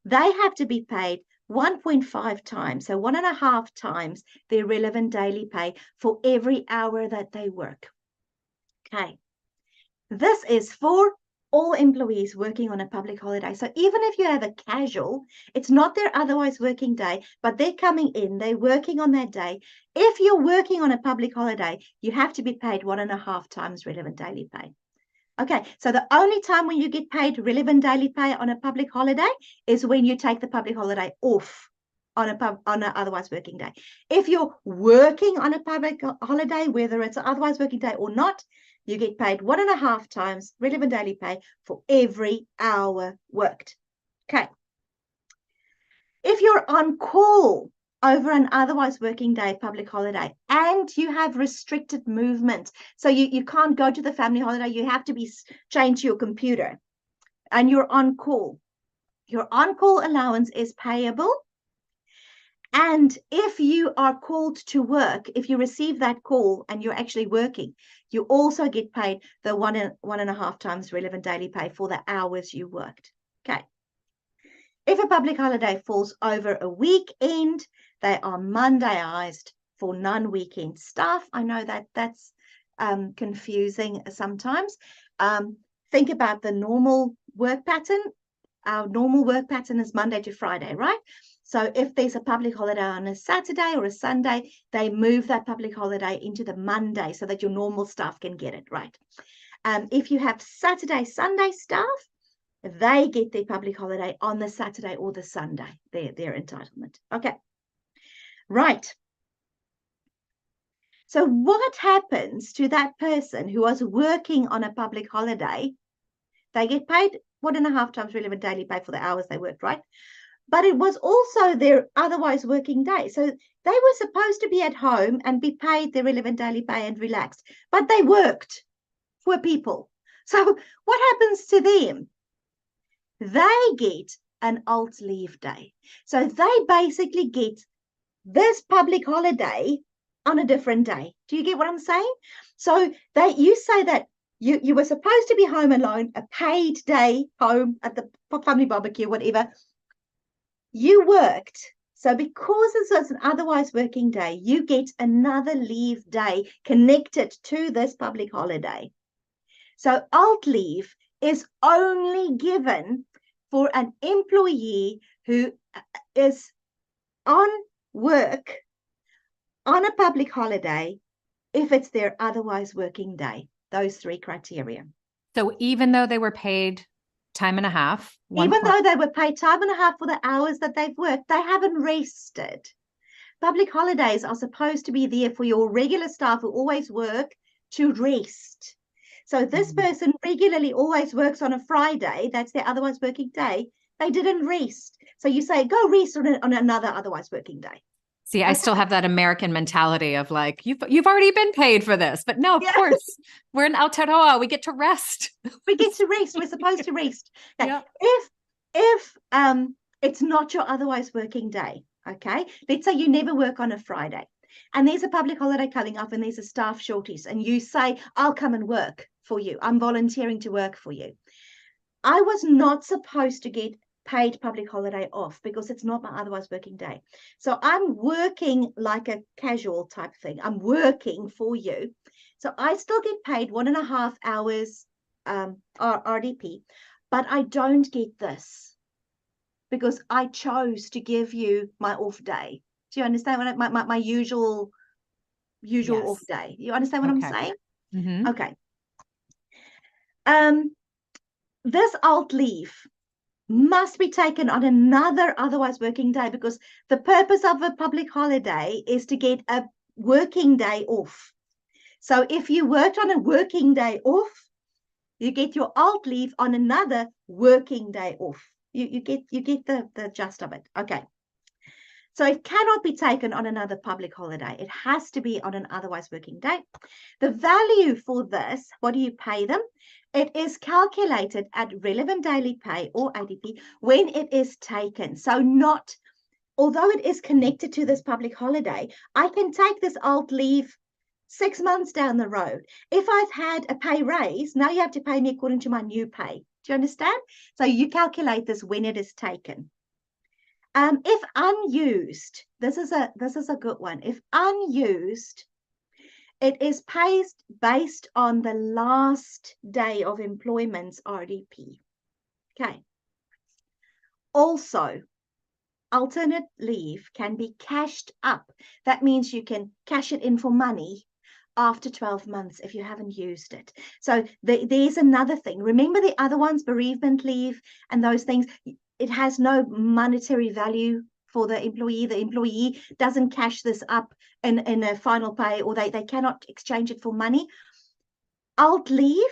they have to be paid 1.5 times, so 1.5 times their relevant daily pay for every hour that they work. Okay. This is for all employees working on a public holiday. So even if you have a casual, it's not their otherwise working day, but they're coming in, they're working on that day. If you're working on a public holiday, you have to be paid 1.5 times relevant daily pay. Okay, so the only time when you get paid relevant daily pay on a public holiday is when you take the public holiday off on an otherwise working day. If you're working on a public holiday, whether it's an otherwise working day or not, you get paid 1.5 times relevant daily pay for every hour worked. Okay. If you're on call over an otherwise working day, public holiday, and you have restricted movement, so you can't go to the family holiday, you have to be chained to your computer, and you're on call, your on-call allowance is payable. And if you are called to work, if you receive that call and you're actually working, you also get paid the 1.5 times relevant daily pay for the hours you worked. Okay. If a public holiday falls over a weekend, they are Mondayized for non-weekend staff. I know that that's confusing sometimes. Think about the normal work pattern. Our normal work pattern is Monday to Friday, right? So if there's a public holiday on a Saturday or a Sunday, they move that public holiday into the Monday so that your normal staff can get it, right? If you have Saturday, Sunday staff, they get their public holiday on the Saturday or the Sunday, their entitlement. Okay, right. So what happens to that person who was working on a public holiday? They get paid 1.5 times relevant daily pay for the hours they worked, right? But it was also their otherwise working day. So they were supposed to be at home and be paid their relevant daily pay and relaxed, but they worked for people. So what happens to them? They get an alt leave day. So they basically get this public holiday on a different day. Do you get what I'm saying? So you say that you were supposed to be home alone, a paid day home at the family barbecue, whatever. You worked. So because it's an otherwise working day, you get another leave day connected to this public holiday. So alt leave is only given for an employee who is on work on a public holiday if it's their otherwise working day. Those 3 criteria. So even though they were paid time and a half, even though they were paid time and a half for the hours that they've worked, they haven't rested. Public holidays are supposed to be there for your regular staff who always work to rest. So this person regularly always works on a Friday, that's their otherwise working day. They didn't rest. So you say, go rest on another otherwise working day. See, I still have that American mentality of like, you've already been paid for this. But no, of course, we're in Aotearoa. We get to rest. We get to rest. We're supposed to rest. Okay. Yeah. If it's not your otherwise working day, okay? Let's say you never work on a Friday and there's a public holiday coming up and there's a staff shortage and you say, I'll come and work for you. I'm volunteering to work for you. I was not supposed to get paid public holiday off because it's not my otherwise working day. So I'm working like a casual type thing. I'm working for you. So I still get paid 1.5 hours RDP, but I don't get this because I chose to give you my off day. Do you understand what my usual off day? You understand what I'm saying? Mm-hmm. Okay. This alt leave must be taken on another otherwise working day because the purpose of a public holiday is to get a working day off. So if you worked on a working day off, you get your alt leave on another working day off. You get the gist of it. Okay. So it cannot be taken on another public holiday. It has to be on an otherwise working day. The value for this, what do you pay them? It is calculated at relevant daily pay or ADP when it is taken. So not, although it is connected to this public holiday, I can take this alt leave 6 months down the road, if I've had a pay raise, now you have to pay me according to my new pay. Do you understand? So you calculate this when it is taken. If unused, this is a good one. If unused, it is paid based on the last day of employment's RDP. Okay. Also, alternate leave can be cashed up. That means you can cash it in for money after 12 months if you haven't used it. So there's another thing. Remember the other ones, bereavement leave and those things, it has no monetary value for the employee. The employee doesn't cash this up in a final pay, or they cannot exchange it for money. Alt leave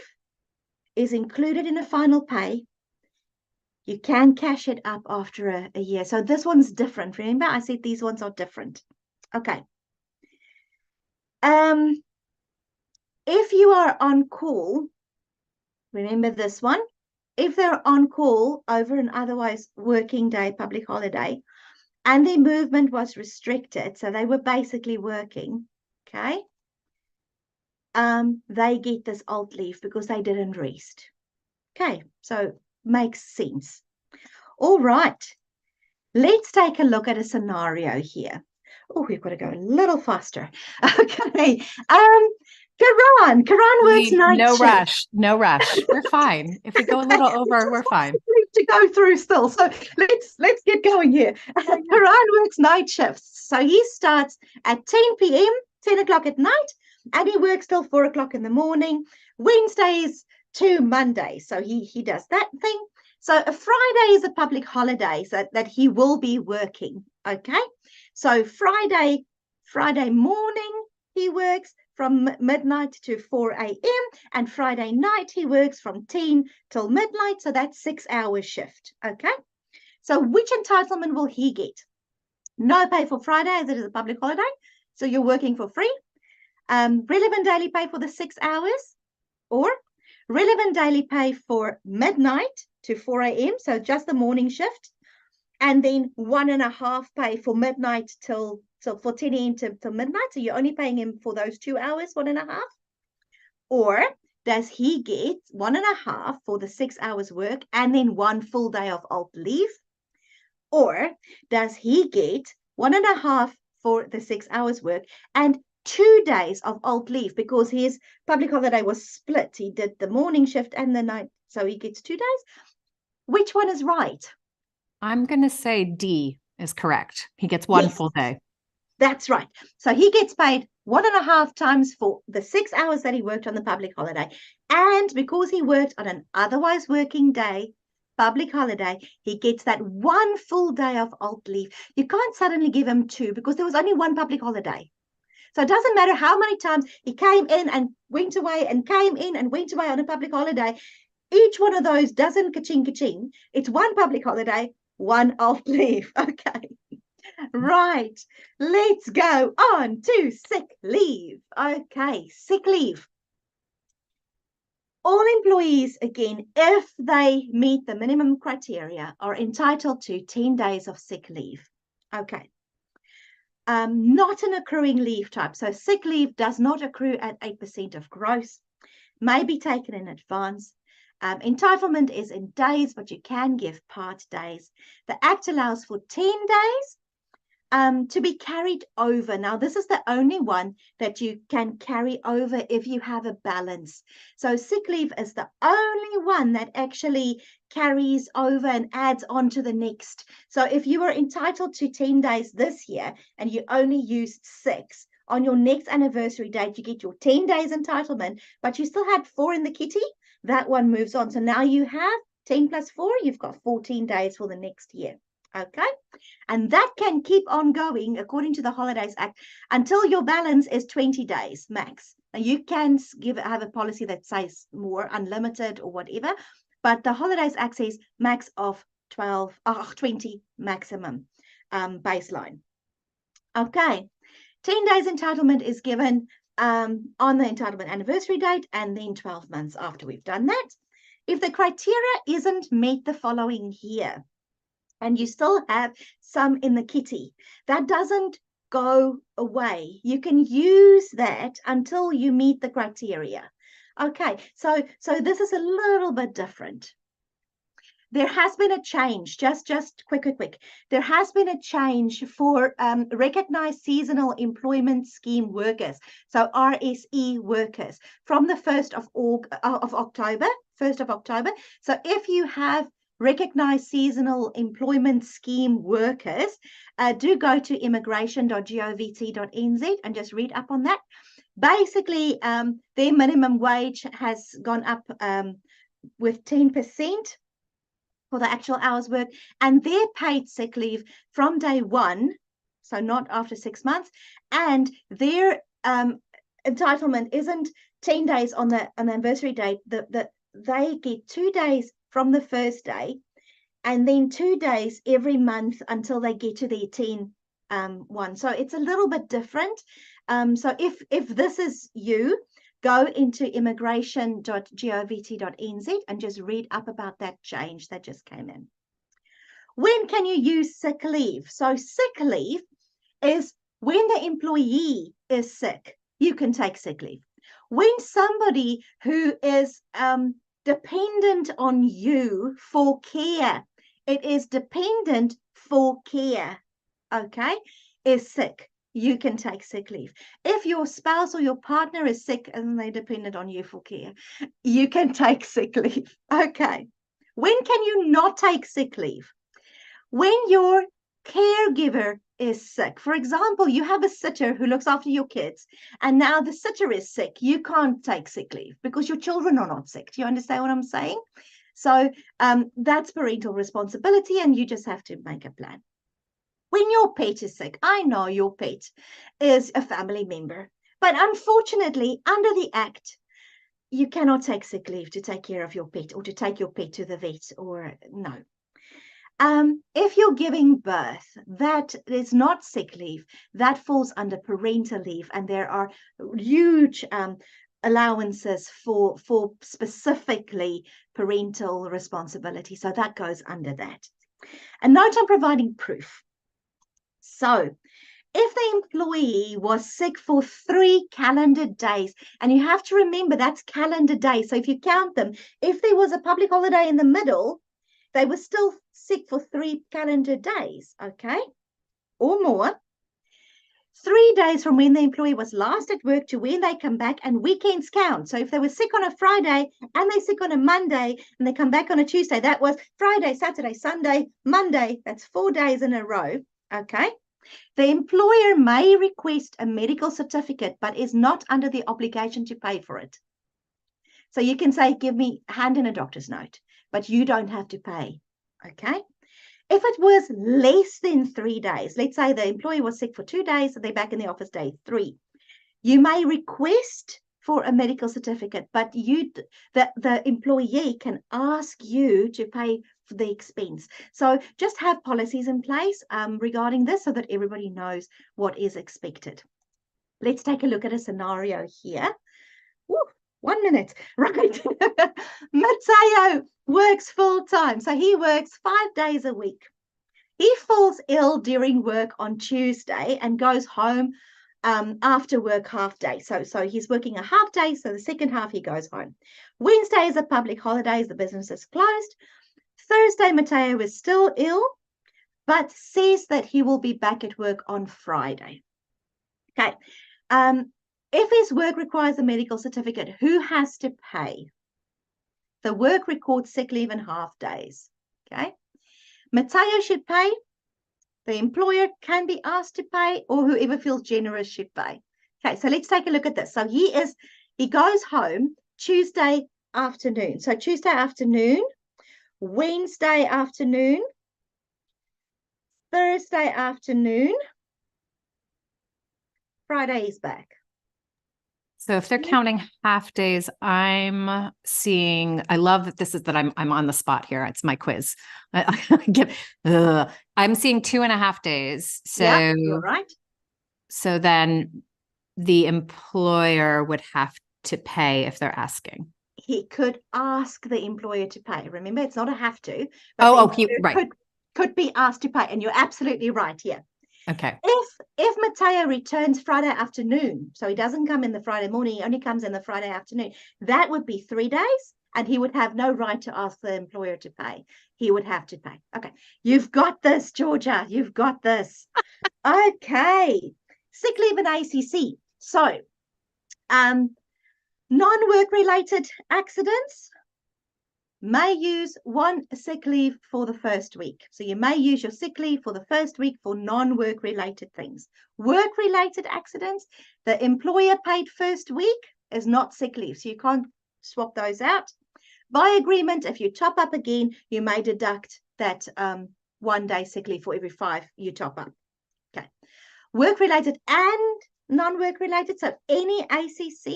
is included in a final pay. You can cash it up after a year. So this one's different. Remember, I said these ones are different. Okay. If you are on call, remember this one. If they're on call over an otherwise working day, public holiday, and their movement was restricted, so they were basically working, okay, they get this alt leave because they didn't rest. Okay, so makes sense. All right, let's take a look at a scenario here. Oh, we've got to go a little faster. Okay. Karan works night no shift. rush, no rush. We're fine. If we go a little over, we're fine. To go through still. So let's get going here. Karan works night shifts. So he starts at 10 p.m., 10 o'clock at night, and he works till 4 o'clock in the morning, Wednesdays to Mondays. So he does that thing. So a Friday is a public holiday, so that he will be working. Okay. So Friday morning he works from midnight to 4 a.m. and Friday night he works from 10 till midnight. So that's 6-hour shift. Okay. So which entitlement will he get? No pay for Friday as it is a public holiday. So you're working for free. Relevant daily pay for the 6 hours, or relevant daily pay for midnight to 4 a.m. So just the morning shift. And then 1.5 pay for midnight till for 10 a.m. till midnight. So you're only paying him for those 2 hours, 1.5. Or does he get 1.5 for the 6 hours work and then 1 full day of alt leave? Or does he get 1.5 for the 6 hours work and 2 days of alt leave, because his public holiday was split? He did the morning shift and the night, so he gets 2 days. Which one is right? I'm going to say D is correct. He gets 1 full day. That's right. So he gets paid 1.5 times for the 6 hours that he worked on the public holiday. And because he worked on an otherwise working day, public holiday, he gets that 1 full day of alt leave. You can't suddenly give him 2 because there was only 1 public holiday. So it doesn't matter how many times he came in and went away and came in and went away on a public holiday. Each one of those doesn't ka-ching. It's 1 public holiday, 1 alt leave. Okay. Right. Let's go on to sick leave. Okay. Sick leave. All employees, again, if they meet the minimum criteria, are entitled to 10 days of sick leave. Okay. Not an accruing leave type. So sick leave does not accrue at 8% of gross, may be taken in advance. Entitlement is in days, but you can give part days. The Act allows for 10 days to be carried over. Now, this is the only one that you can carry over if you have a balance. So sick leave is the only one that actually carries over and adds on to the next. So if you were entitled to 10 days this year and you only used 6, on your next anniversary date, you get your 10 days entitlement, but you still had 4 in the kitty. That one moves on. So now you have 10 plus 4, you've got 14 days for the next year. Okay. And that can keep on going according to the Holidays Act until your balance is 20 days max. Now you can have a policy that says more, unlimited or whatever, but the Holidays Act says max of 20 maximum baseline. Okay. 10 days entitlement is given on the entitlement anniversary date and then 12 months after we've done that. If the criteria isn't met the following year and you still have some in the kitty, that doesn't go away. You can use that until you meet the criteria. Okay, so this is a little bit different. There has been a change, just quick. There has been a change for recognized seasonal employment scheme workers, so RSE workers, from the 1st of October, 1st of October. So if you have recognized seasonal employment scheme workers, do go to immigration.govt.nz and just read up on that. Basically, their minimum wage has gone up with 10%. For the actual hours worked, and they're paid sick leave from day one, so not after 6 months, and their entitlement isn't 10 days on the anniversary date. They get 2 days from the first day, and then 2 days every month until they get to their 10 one. So it's a little bit different. So if this is you, go into immigration.govt.nz and just read up about that change that just came in. When can you use sick leave? So sick leave is when the employee is sick, you can take sick leave. When somebody who is dependent on you for care, it is dependent for care, okay, is sick, you can take sick leave. If your spouse or your partner is sick and they're dependent on you for care, you can take sick leave. Okay. When can you not take sick leave? When your caregiver is sick. For example, you have a sitter who looks after your kids, and now the sitter is sick. You can't take sick leave because your children are not sick. Do you understand what I'm saying? So that's parental responsibility, and you just have to make a plan. When your pet is sick, I know your pet is a family member, but unfortunately, under the Act, you cannot take sick leave to take care of your pet or to take your pet to the vet, or no. If you're giving birth, that is not sick leave. That falls under parental leave, and there are huge allowances for specifically parental responsibility. So that goes under that. A note on providing proof. So if the employee was sick for 3 calendar days, and you have to remember that's calendar days. So if you count them, if there was a public holiday in the middle, they were still sick for 3 calendar days, okay, or more. 3 days from when the employee was last at work to when they come back, and weekends count. So if they were sick on a Friday and they're sick on a Monday and they come back on a Tuesday, that was Friday, Saturday, Sunday, Monday. That's 4 days in a row, okay? The employer may request a medical certificate, but is not under the obligation to pay for it. So you can say, hand in a doctor's note, but you don't have to pay, okay? If it was less than 3 days, let's say the employee was sick for 2 days, and they're back in the office day 3, you may request for a medical certificate, but the employee can ask you to pay for the expense. So just have policies in place regarding this so that everybody knows what is expected. Let's take a look at a scenario here. Woo, 1 minute, right? Matteo works full-time, so he works 5 days a week. He falls ill during work on Tuesday and goes home after work half day. So he's working a half day, so the second half he goes home. Wednesday is a public holiday, the business is closed. Thursday, Matteo is still ill, but says that he will be back at work on Friday. Okay. If his work requires a medical certificate, who has to pay? The work records sick leave and half days. Okay. Matteo should pay. The employer can be asked to pay, or whoever feels generous should pay. Okay, so let's take a look at this. So he goes home Tuesday afternoon. So Tuesday afternoon, Wednesday afternoon, Thursday afternoon, Friday is back. So if they're counting half days, I'm seeing, I love that this is that I'm on the spot here. It's my quiz. I'm seeing 2.5 days. So yeah, you're right. So then the employer would have to pay if they're asking. He could ask the employer to pay. Remember, it's not a have to. But right. Could be asked to pay. And you're absolutely right here. Okay. If Matteo returns Friday afternoon, so he doesn't come in the Friday morning, he only comes in the Friday afternoon, that would be 3 days, and he would have no right to ask the employer to pay. He would have to pay. Okay, you've got this, Georgia. You've got this. Okay, sick leave and ACC. So, non-work related accidents may use one sick leave for the first week. So you may use your sick leave for the first week for non-work related things. Work related accidents, the employer paid first week is not sick leave. So you can't swap those out. By agreement, if you top up again, you may deduct that 1 day sick leave for every 5 you top up. Okay. Work related and non-work related. So any ACC.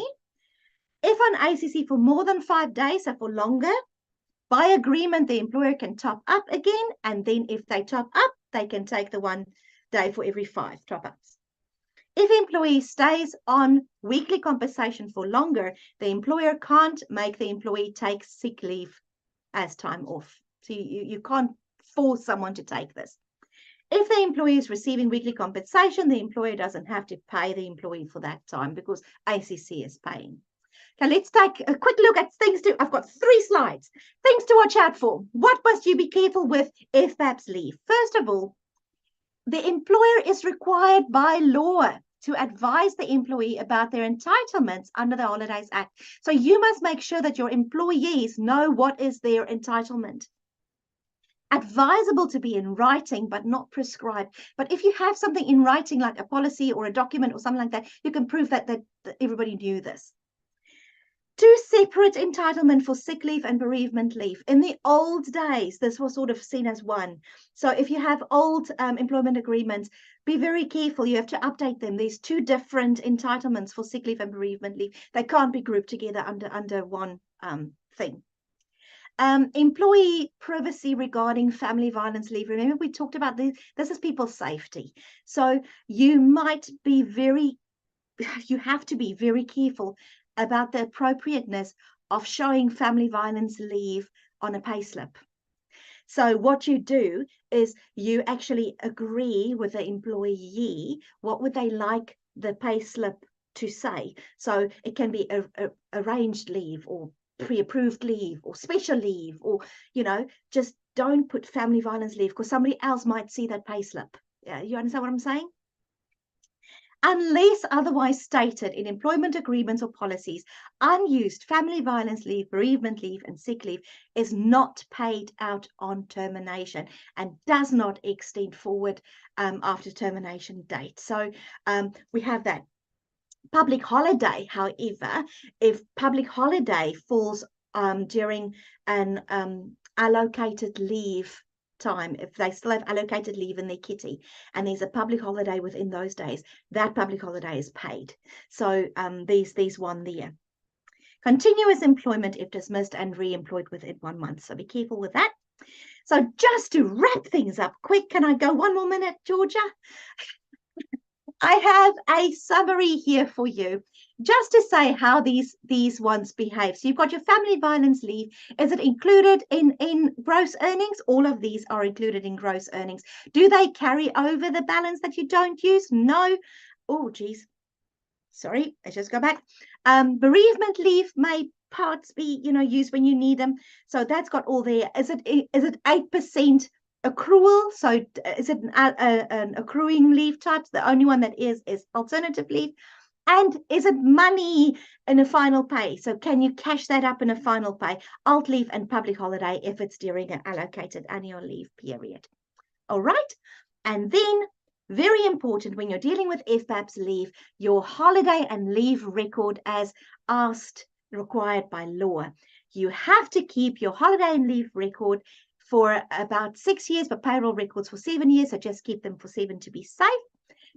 If on ACC for more than 5 days, so for longer, by agreement, the employer can top up again, and then if they top up, they can take the 1 day for every 5 top-ups. If employee stays on weekly compensation for longer, the employer can't make the employee take sick leave as time off. So you can't force someone to take this. If the employee is receiving weekly compensation, the employer doesn't have to pay the employee for that time because ACC is paying. Okay, let's take a quick look at things to, I've got 3 slides. Things to watch out for. What must you be careful with FBAPS leave? First of all, the employer is required by law to advise the employee about their entitlements under the Holidays Act. So you must make sure that your employees know what is their entitlement. Advisable to be in writing, but not prescribed. But if you have something in writing, like a policy or a document or something like that, you can prove that everybody knew this. 2 separate entitlement for sick leave and bereavement leave. In the old days, this was sort of seen as one. So if you have old employment agreements, be very careful. You have to update them. There's 2 different entitlements for sick leave and bereavement leave. They can't be grouped together under one thing. Employee privacy regarding family violence leave. Remember, we talked about this. This is people's safety. So you have to be very careful about the appropriateness of showing family violence leave on a payslip. So what you do is you actually agree with the employee, what would they like the payslip to say? So it can be arranged leave or pre-approved leave or special leave, or, just don't put family violence leave because somebody else might see that payslip. Yeah, you understand what I'm saying? Unless otherwise stated in employment agreements or policies, unused family violence leave, bereavement leave, and sick leave is not paid out on termination and does not extend forward after termination date. So we have that. Public holiday, however, if public holiday falls during an allocated leave time, if they still have allocated leave in their kitty and there's a public holiday within those days, that public holiday is paid. So there's one there. Continuous employment if dismissed and re-employed within 1 month. So be careful with that. So just to wrap things up quick, can I go 1 more minute, Georgia? I have a summary here for you, just to say how these ones behave. So you've got your family violence leave. Is it included in gross earnings? All of these are included in gross earnings. Do they carry over the balance that you don't use? No. Oh, geez. Sorry, let's just go back. Bereavement leave may parts be, used when you need them. So that's got all there. Is it 8% accrual? So is it an accruing leave type? The only one that is alternative leave. And is it money in a final pay? So can you cash that up in a final pay? Alt leave and public holiday if it's during an allocated annual leave period. All right. And then, very important when you're dealing with FBAPS leave, your holiday and leave record as asked, required by law. You have to keep your holiday and leave record for about 6 years, but payroll records for 7 years. So just keep them for 7 to be safe.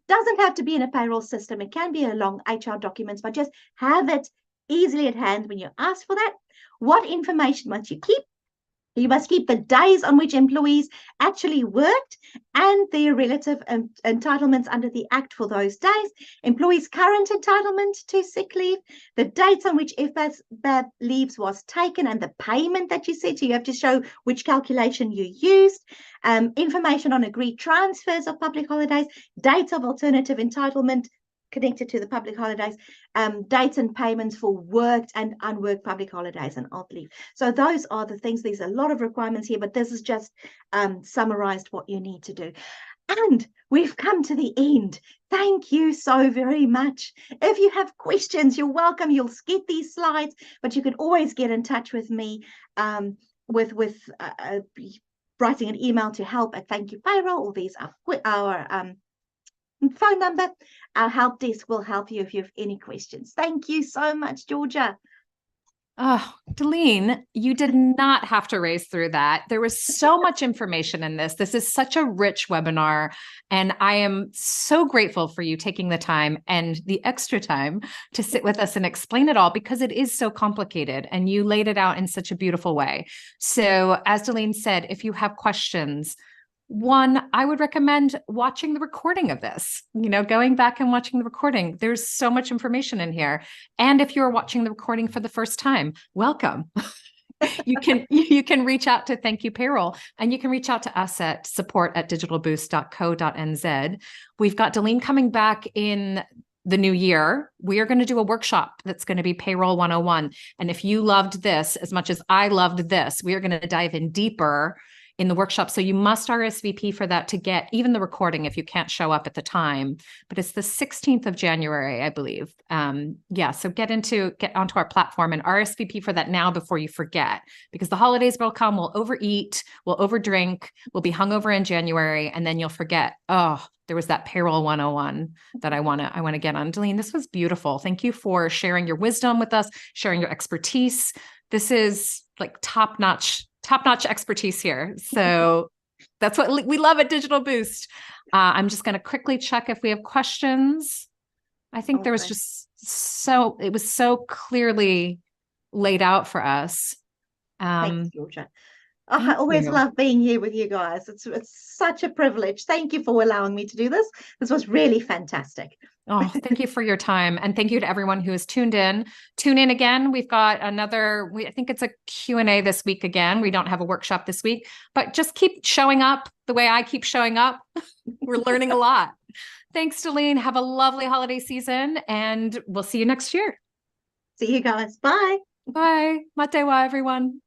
Doesn't have to be in a payroll system. It can be along HR documents, but just have it easily at hand when you ask for that. What information must you keep? You must keep the days on which employees actually worked and their relative entitlements under the Act for those days, employees' current entitlement to sick leave, the dates on which FBAP leaves was taken, and the payment that you said. So you have to show which calculation you used, information on agreed transfers of public holidays, dates of alternative entitlement connected to the public holidays, dates and payments for worked and unworked public holidays and alt leave. So those are the things. There's a lot of requirements here, but this is just summarized what you need to do. And we've come to the end. Thank you so very much. If you have questions, you're welcome. You'll get these slides, but you can always get in touch with me with writing an email to help@Thankyou Payroll, or these are our phone number. Our help desk will help you if you have any questions. Thank you so much, Georgia. Oh, Dalene, you did not have to race through that. There was so much information in this. This is such a rich webinar, and I am so grateful for you taking the time and the extra time to sit with us and explain it all, because it is so complicated and you laid it out in such a beautiful way. So as Dalene said, if you have questions, one, I would recommend watching the recording of this, going back and watching the recording. There's so much information in here. And if you're watching the recording for the first time, welcome. You can reach out to Thankyou Payroll, and you can reach out to us at support@digitalboost.co.nz. We've got Dalene coming back in the new year. We are going to do a workshop that's going to be Payroll 101. And if you loved this as much as I loved this, we are going to dive in deeper in the workshop. So you must RSVP for that to get even the recording if you can't show up at the time. But it's the 16th of January, I believe. So get onto our platform and RSVP for that now before you forget, because the holidays will come, we'll overeat, we'll overdrink, we'll be hungover in January, and then you'll forget, oh, there was that Payroll 101 that I want to get on. Dalene, this was beautiful. Thank you for sharing your wisdom with us, sharing your expertise. This is like top-notch expertise here. So that's what we love at Digital Boost. I'm just going to quickly check if we have questions. I think there was just it was so clearly laid out for us. Thanks, Georgia. I always love being here with you guys. It's such a privilege. Thank you for allowing me to do this. This was really fantastic. Oh, thank you for your time. And thank you to everyone who has tuned in. Tune in again. We've got I think it's a Q&A this week again. We don't have a workshop this week, but just keep showing up the way I keep showing up. We're learning a lot. Thanks, Dalene. Have a lovely holiday season, and we'll see you next year. See you guys. Bye. Bye. Matewa, everyone.